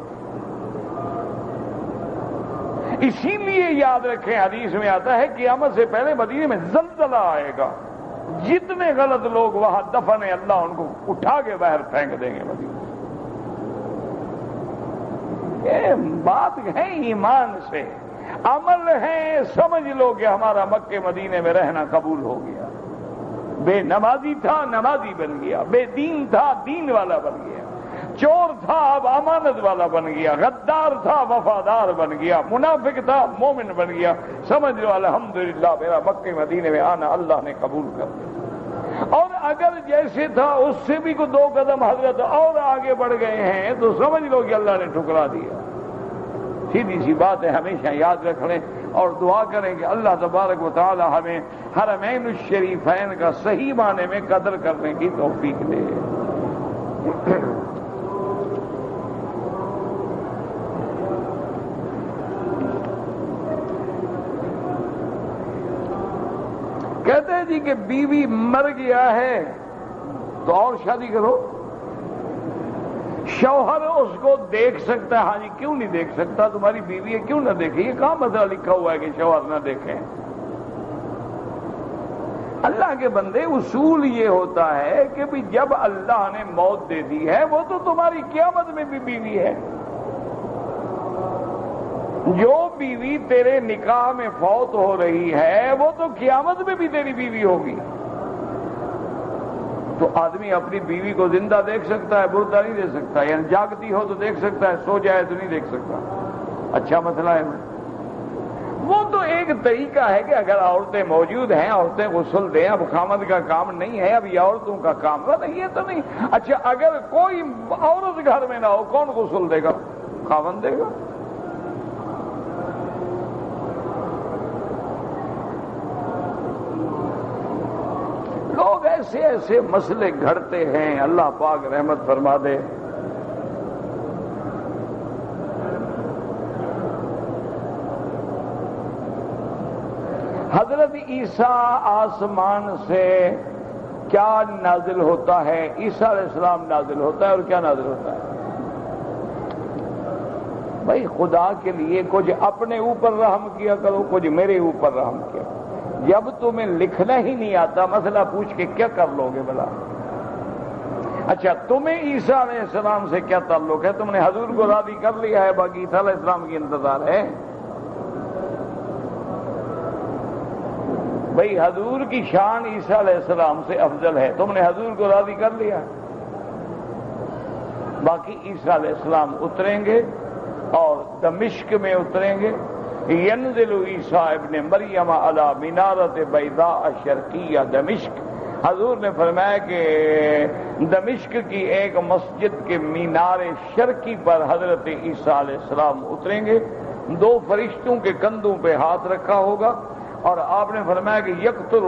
اسی لیے یاد رکھیں حدیث میں آتا ہے قیامت سے پہلے مدینے میں زلزلہ آئے گا، جتنے غلط لوگ وہاں دفن ہیں اللہ ان کو اٹھا کے باہر پھینک دیں گے مدینے۔ یہ بات ہے ایمان سے، عمل ہے، سمجھ لو کہ ہمارا مکے مدینے میں رہنا قبول ہو گیا۔ بے نمازی تھا نمازی بن گیا، بے دین تھا دین والا بن گیا، چور تھا اب امانت والا بن گیا، غدار تھا وفادار بن گیا، منافق تھا مومن بن گیا۔ سمجھ لو الحمدللہ میرا مکے مدینے میں آنا اللہ نے قبول کر دیا۔ اور اگر جیسے تھا اس سے بھی کوئی 2 قدم حضرت اور آگے بڑھ گئے ہیں تو سمجھ لو کہ اللہ نے ٹھکرا دیا۔ سیدھی سی بات ہے، ہمیشہ یاد رکھ لیں اور دعا کریں کہ اللہ تبارک و تعالی ہمیں حرمین الشریفین کا صحیح معنی میں قدر کرنے کی توفیق دے۔ کہتے ہیں جی کہ بیوی مر گیا ہے تو اور شادی کرو، شوہر اس کو دیکھ سکتا ہے، ہاں جی کیوں نہیں دیکھ سکتا، تمہاری بیوی ہے کیوں نہ دیکھے، یہ کہاں مسئلہ لکھا ہوا ہے کہ شوہر نہ دیکھیں؟ اللہ کے بندے اصول یہ ہوتا ہے کہ بھی جب اللہ نے موت دے دی ہے وہ تو تمہاری قیامت میں بھی بیوی ہے، جو بیوی تیرے نکاح میں فوت ہو رہی ہے وہ تو قیامت میں بھی تیری بیوی ہوگی۔ تو آدمی اپنی بیوی کو زندہ دیکھ سکتا ہے، مردہ نہیں دیکھ سکتا، یعنی جاگتی ہو تو دیکھ سکتا ہے، سو جائے تو نہیں دیکھ سکتا۔ اچھا مسئلہ ہے وہ تو ایک طریقہ ہے کہ اگر عورتیں موجود ہیں عورتیں غسل دیں، اب خامد کا کام نہیں ہے، اب یہ عورتوں کا کام نہیں ہے تو نہیں۔ اچھا اگر کوئی عورت گھر میں نہ ہو کون غسل دے گا؟ خاوند دے گا۔ لوگ ایسے ایسے مسئلے گھڑتے ہیں، اللہ پاک رحمت فرما دے۔ حضرت عیسیٰ آسمان سے کیا نازل ہوتا ہے؟ عیسیٰ علیہ السلام نازل ہوتا ہے، اور کیا نازل ہوتا ہے؟ بھائی خدا کے لیے کچھ اپنے اوپر رحم کیا کرو، کچھ میرے اوپر رحم کیا کرو۔ جب تمہیں لکھنا ہی نہیں آتا، مسئلہ پوچھ کے کیا کر لو گے بلا؟ اچھا تمہیں عیسیٰ علیہ السلام سے کیا تعلق ہے؟ تم نے حضور کو راضی کر لیا ہے، باقی عیسیٰ علیہ السلام کی انتظار ہے؟ بھئی حضور کی شان عیسیٰ علیہ السلام سے افضل ہے، تم نے حضور کو راضی کر لیا، باقی عیسیٰ علیہ السلام اتریں گے اور دمشق میں اتریں گے۔ ینزل عیسیٰ ابن مریم علی منارت بیضاء شرقیہ دمشق، حضور نے فرمایا کہ دمشق کی ایک مسجد کے مینار شرقی پر حضرت عیسیٰ علیہ السلام اتریں گے، دو فرشتوں کے کندھوں پہ ہاتھ رکھا ہوگا، اور آپ نے فرمایا کہ یقطر،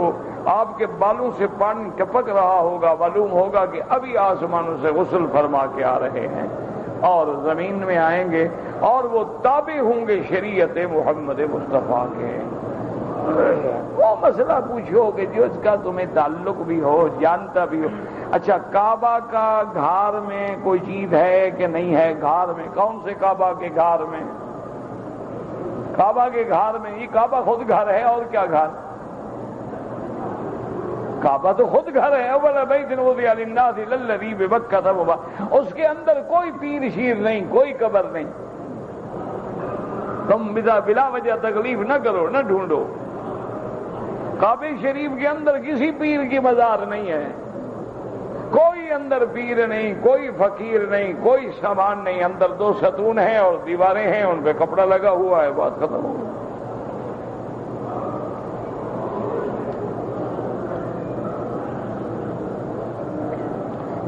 آپ کے بالوں سے پانی ٹپک رہا ہوگا، معلوم ہوگا کہ ابھی آسمانوں سے غسل فرما کے آ رہے ہیں، اور زمین میں آئیں گے، اور وہ تابع ہوں گے شریعت محمد مصطفیٰ کے۔ وہ مسئلہ پوچھو کہ جو اس کا تمہیں تعلق بھی ہو، جانتا بھی ہو۔ اچھا کعبہ کا گھار میں کوئی چیز ہے کہ نہیں ہے؟ گھار میں کون سے کعبہ کے گھار میں؟ کعبہ کے گھار میں، یہ کعبہ خود گھر ہے، اور کیا گھر؟ کعبہ تو خود گھر ہے، اولا بیت وضع للناس للذی ببکۃ مبارک، اس کے اندر کوئی پیر شیر نہیں، کوئی قبر نہیں۔ تم بلا وجہ تکلیف نہ کرو، نہ ڈھونڈو۔ کعبہ شریف کے اندر کسی پیر کی مزار نہیں ہے، کوئی اندر پیر نہیں، کوئی فقیر نہیں، کوئی سامان نہیں، اندر دو ستون ہیں اور دیواریں ہیں، ان پہ کپڑا لگا ہوا ہے، بات ختم ہو گئی۔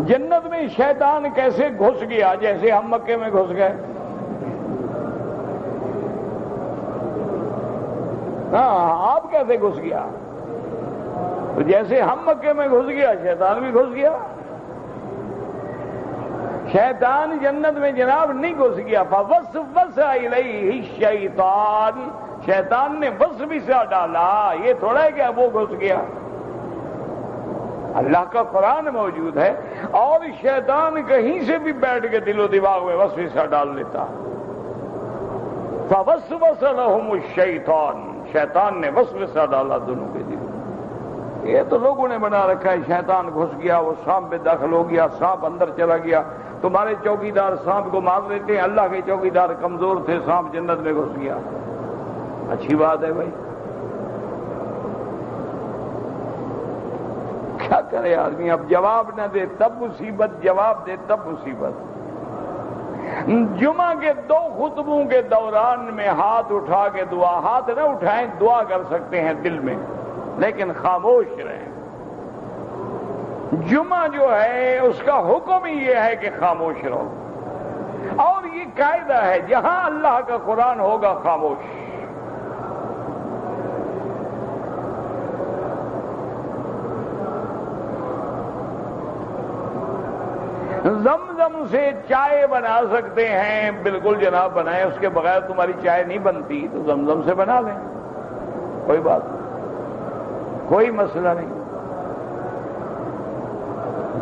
جنت میں شیطان کیسے گھس گیا؟ جیسے ہم مکے میں گھس گئے۔ ہاں آپ کیسے گھس گیا؟ تو جیسے ہم مکے میں گھس گیا، شیطان بھی گھس گیا۔ شیطان جنت میں جناب نہیں گھس گیا، فوسوس الیہ الشیطان، شیطان نے وسوسہ ڈالا، یہ تھوڑا ہے کہ وہ گھس گیا۔ اللہ کا قرآن موجود ہے، اور شیطان کہیں سے بھی بیٹھ کے دل و دماغ میں وسوسہ ڈال لیتا۔ فوسوس لہم الشیطان، شیطان نے وسوسہ ڈالا دونوں کے دل میں۔ یہ تو لوگوں نے بنا رکھا ہے، شیطان گھس گیا، وہ سانپ پہ داخل ہو گیا، سانپ اندر چلا گیا۔ تمہارے چوکیدار سانپ کو مار دیتے ہیں، اللہ کے چوکیدار کمزور تھے، سانپ جنت میں گھس گیا۔ اچھی بات ہے بھائی، کیا کرے آدمی؟ اب جواب نہ دے تب مصیبت، جواب دے تب مصیبت۔ جمعہ کے دو خطبوں کے دوران میں ہاتھ اٹھا کے دعا، ہاتھ نہ اٹھائیں، دعا کر سکتے ہیں دل میں، لیکن خاموش رہیں۔ جمعہ جو ہے اس کا حکم ہی یہ ہے کہ خاموش رہو، اور یہ قاعدہ ہے جہاں اللہ کا قرآن ہوگا خاموش۔ زمزم سے چائے بنا سکتے ہیں، بالکل جناب بنائیں، اس کے بغیر تمہاری چائے نہیں بنتی تو زمزم سے بنا لیں، کوئی بات نہیں، کوئی مسئلہ نہیں۔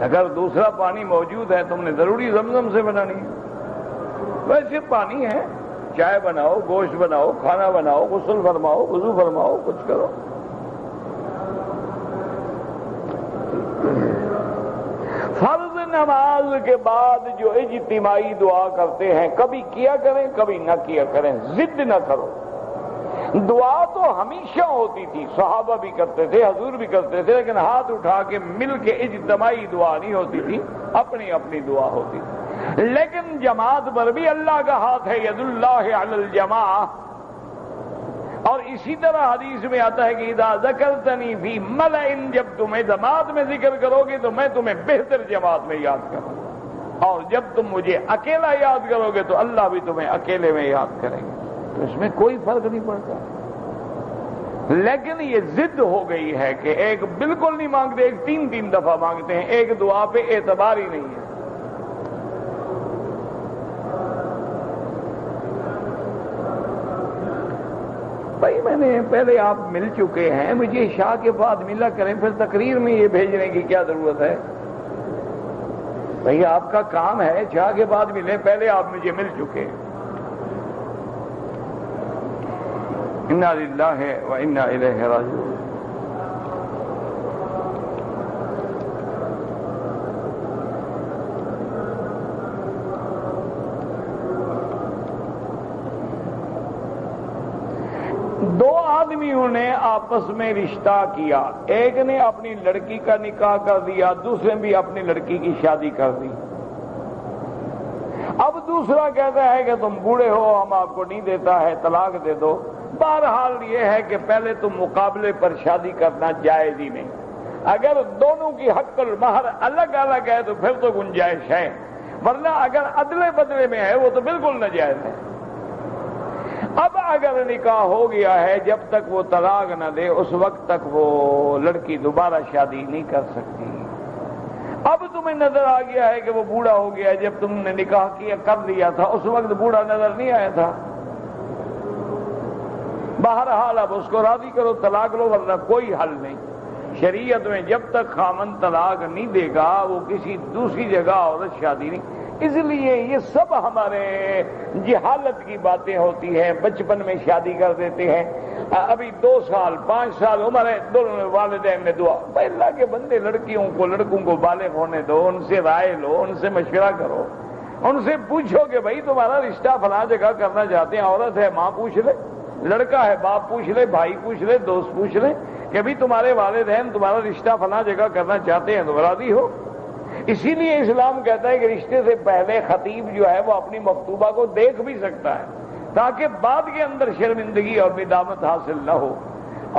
اگر دوسرا پانی موجود ہے تم نے ضروری زمزم سے بنانی ہے، ویسے پانی ہے، چائے بناؤ، گوشت بناؤ، کھانا بناؤ، غسل فرماؤ، وضو فرماؤ، کچھ کرو۔ فرض نماز کے بعد جو اجتماعی دعا کرتے ہیں، کبھی کیا کریں کبھی نہ کیا کریں، ضد نہ کرو۔ دعا تو ہمیشہ ہوتی تھی، صحابہ بھی کرتے تھے، حضور بھی کرتے تھے، لیکن ہاتھ اٹھا کے مل کے اجتماعی دعا نہیں ہوتی تھی، اپنی اپنی دعا ہوتی تھی۔ لیکن جماعت پر بھی اللہ کا ہاتھ ہے، ید اللہ علی الجماع۔ اور اسی طرح حدیث میں آتا ہے کہ اذا ذکرتنی فی ملأ، جب تمہیں جماعت میں ذکر کرو گے تو میں تمہیں بہتر جماعت میں یاد کروں گا، اور جب تم مجھے اکیلا یاد کرو گے تو اللہ بھی تمہیں اکیلے میں یاد کریں گے۔ تو اس میں کوئی فرق نہیں پڑتا، لیکن یہ ضد ہو گئی ہے کہ ایک بالکل نہیں مانگتے، ایک تین تین دفعہ مانگتے ہیں، ایک دعا پہ اعتبار ہی نہیں ہے۔ بھائی میں میں نے پہلے آپ مل چکے ہیں، مجھے شاہ کے بعد ملا کریں، پھر تقریر میں یہ بھیجنے کی کیا ضرورت ہے؟ بھئی آپ کا کام ہے شاہ کے بعد ملیں، پہلے آپ مجھے مل چکے. انا للہ و انا الیہ راجعون. دو آدمیوں نے آپس میں رشتہ کیا، ایک نے اپنی لڑکی کا نکاح کر دیا، دوسرے بھی اپنی لڑکی کی شادی کر دی. اب دوسرا کہتا ہے کہ تم بوڑھے ہو، ہم آپ کو نہیں دیتا ہے، طلاق دے دو. بہرحال یہ ہے کہ پہلے تم مقابلے پر شادی کرنا جائز ہی نہیں. اگر دونوں کی حق المہر الگ الگ ہے تو پھر تو گنجائش ہے، ورنہ اگر ادلے بدلے میں ہے وہ تو بالکل ناجائز ہے. اب اگر نکاح ہو گیا ہے، جب تک وہ طلاق نہ دے اس وقت تک وہ لڑکی دوبارہ شادی نہیں کر سکتی. اب تمہیں نظر آ گیا ہے کہ وہ بوڑھا ہو گیا ہے، جب تم نے نکاح کیا کر لیا تھا اس وقت بوڑھا نظر نہیں آیا تھا. بہرحال اب اس کو راضی کرو، طلاق لو، ورنہ کوئی حل نہیں. شریعت میں جب تک خامن طلاق نہیں دے گا وہ کسی دوسری جگہ عورت شادی نہیں. اس لیے یہ سب ہمارے جہالت کی باتیں ہوتی ہیں. بچپن میں شادی کر دیتے ہیں، ابھی 2 سال 5 سال عمر ہے، دونوں والدین نے دعا. اللہ کے بندے لڑکوں کو بالغ ہونے دو، ان سے رائے لو، ان سے مشورہ کرو، ان سے پوچھو کہ بھائی تمہارا رشتہ فلاں جگہ کرنا چاہتے ہیں. عورت ہے ماں پوچھ لے، لڑکا ہے باپ پوچھ لے، بھائی پوچھ لے، دوست پوچھ لے کہ بھی تمہارے والدین تمہارا رشتہ فلاں جگہ کرنا چاہتے ہیں تو راضی ہو. اسی لیے اسلام کہتا ہے کہ رشتے سے پہلے خطیب جو ہے وہ اپنی مخطوبہ کو دیکھ بھی سکتا ہے تاکہ بعد کے اندر شرمندگی اور ندامت حاصل نہ ہو.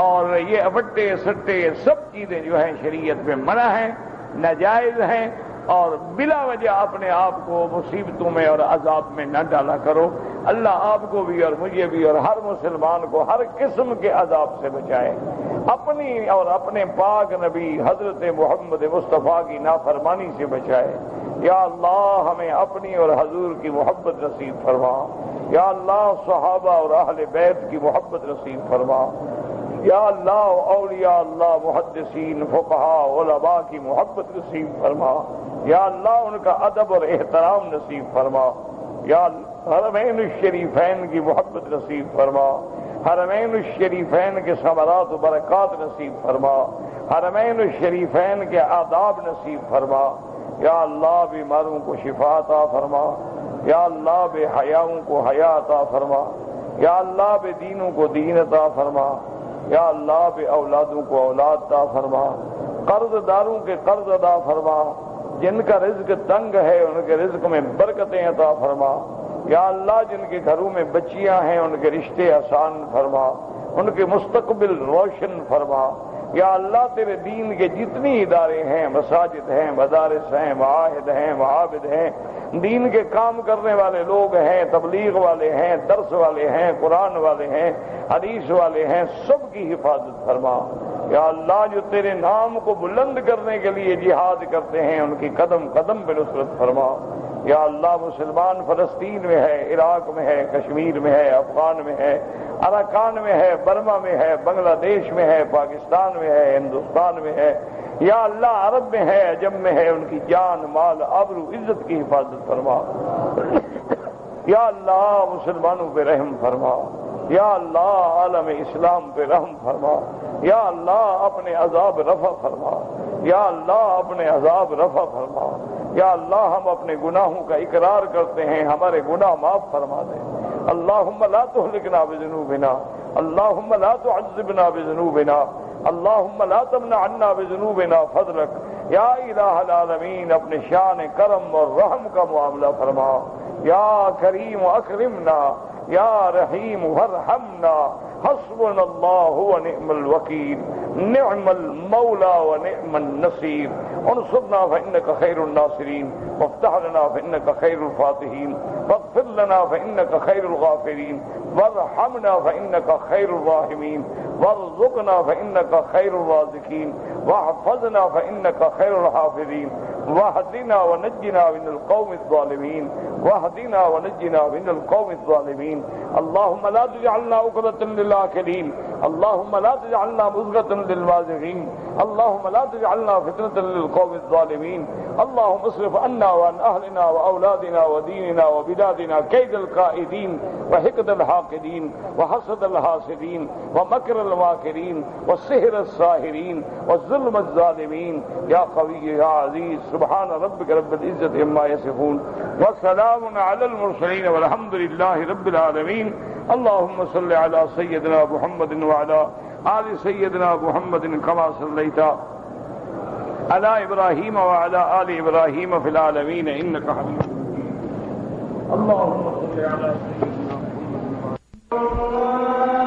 اور یہ اپٹے سٹے سب چیزیں جو ہیں شریعت میں منع ہیں، ناجائز ہیں، اور بلا وجہ اپنے آپ کو مصیبتوں میں اور عذاب میں نہ ڈالا کرو. اللہ آپ کو بھی اور مجھے بھی اور ہر مسلمان کو ہر قسم کے عذاب سے بچائے، اپنی اور اپنے پاک نبی حضرت محمد مصطفیٰ کی نافرمانی سے بچائے. یا اللہ ہمیں اپنی اور حضور کی محبت نصیب فرما. یا اللہ صحابہ اور اہل بیت کی محبت نصیب فرما. یا اللہ اولیاء اللہ محدثین فقہاء علماء کی محبت نصیب فرما. یا اللہ ان کا ادب اور احترام نصیب فرما. یا حرمین الشریفین کی محبت نصیب فرما. حرمین الشریفین کے ثمرات و برکات نصیب فرما. حرمین الشریفین کے آداب نصیب فرما. یا اللہ بیماروں کو شفا عطا فرما. یا اللہ بے حیاؤں کو حیا عطا فرما. یا اللہ بے دینوں کو دین عطا فرما. یا اللہ بے اولادوں کو اولاد عطا فرما. قرض داروں کے قرض ادا فرما. جن کا رزق تنگ ہے ان کے رزق میں برکتیں عطا فرما. یا اللہ جن کے گھروں میں بچیاں ہیں ان کے رشتے آسان فرما، ان کے مستقبل روشن فرما. یا اللہ تیرے دین کے جتنی ادارے ہیں، مساجد ہیں، مدارس ہیں، معاہد ہیں، معابد ہیں، دین کے کام کرنے والے لوگ ہیں، تبلیغ والے ہیں، درس والے ہیں، قرآن والے ہیں، حدیث والے ہیں، سب کی حفاظت فرما. یا اللہ جو تیرے نام کو بلند کرنے کے لیے جہاد کرتے ہیں ان کی قدم قدم پہ نصرت فرما. یا اللہ مسلمان فلسطین میں ہے، عراق میں ہے، کشمیر میں ہے، افغان میں ہے، اراکان میں ہے، برما میں ہے، بنگلہ دیش میں ہے، پاکستان میں ہے، ہندوستان میں ہے. یا اللہ عرب میں ہے، عجم میں ہے، ان کی جان مال آبرو عزت کی حفاظت فرما. یا اللہ مسلمانوں پہ رحم فرما. یا اللہ عالم اسلام پہ رحم فرما. یا اللہ اپنے عذاب رفع فرما. یا اللہ اپنے عذاب رفع فرما. یا اللہ ہم اپنے گناہوں کا اقرار کرتے ہیں، ہمارے گناہ معاف فرما دے. اللہم لا تہلکنا بذنوبنا، اللہم لا تعذبنا بذنوبنا، اللہم لا تمنع عنا بذنوبنا فضلک. یا الہ العالمین اپنے شان کرم اور رحم کا معاملہ فرما. یا کریم اکرمنا، یا رحیم وارحمنا. حسبنا اللہ ونعم الوکیل، نعم المولا ونعم النصیر. انصرنا فإنك خير الناصرين، وافتح لنا فإنك خير الفاتحين، واغفر لنا فإنك خير الغافرين، وارحمنا فإنك خير الراحمين، وارزقنا فإنك خير الرازقين، واحفظنا فإنك خير الحافظين، واهدنا ونجنا من القوم الظالمين واهدنا ونجنا من القوم الظالمين اللهم لا تجعلنا عقدة للآكلين اللهم لا تجعلنا مزغة للمازغين اللهم لا تجعلنا فتنة للقوم الظالمين اللهم اصرف عنا وعن أهلنا وأولادنا وديننا وبلادنا كيد الكائدين وحقد الحاقدين وحسد الحاسدين ومكر الماكرين والسحر الساحرين والظلم الظالمين يا قوي يا عزيز سبحان ربك رب العزة عما يصفون وسلام على المرسلين والحمد لله رب العالمين اللهم صل على سيدنا محمد وعلى آل سيدنا محمد كما صليت على إبراهيم وعلى آل إبراهيم في العالمين إنك حميد مجيد اللهم صل على سيدنا محمد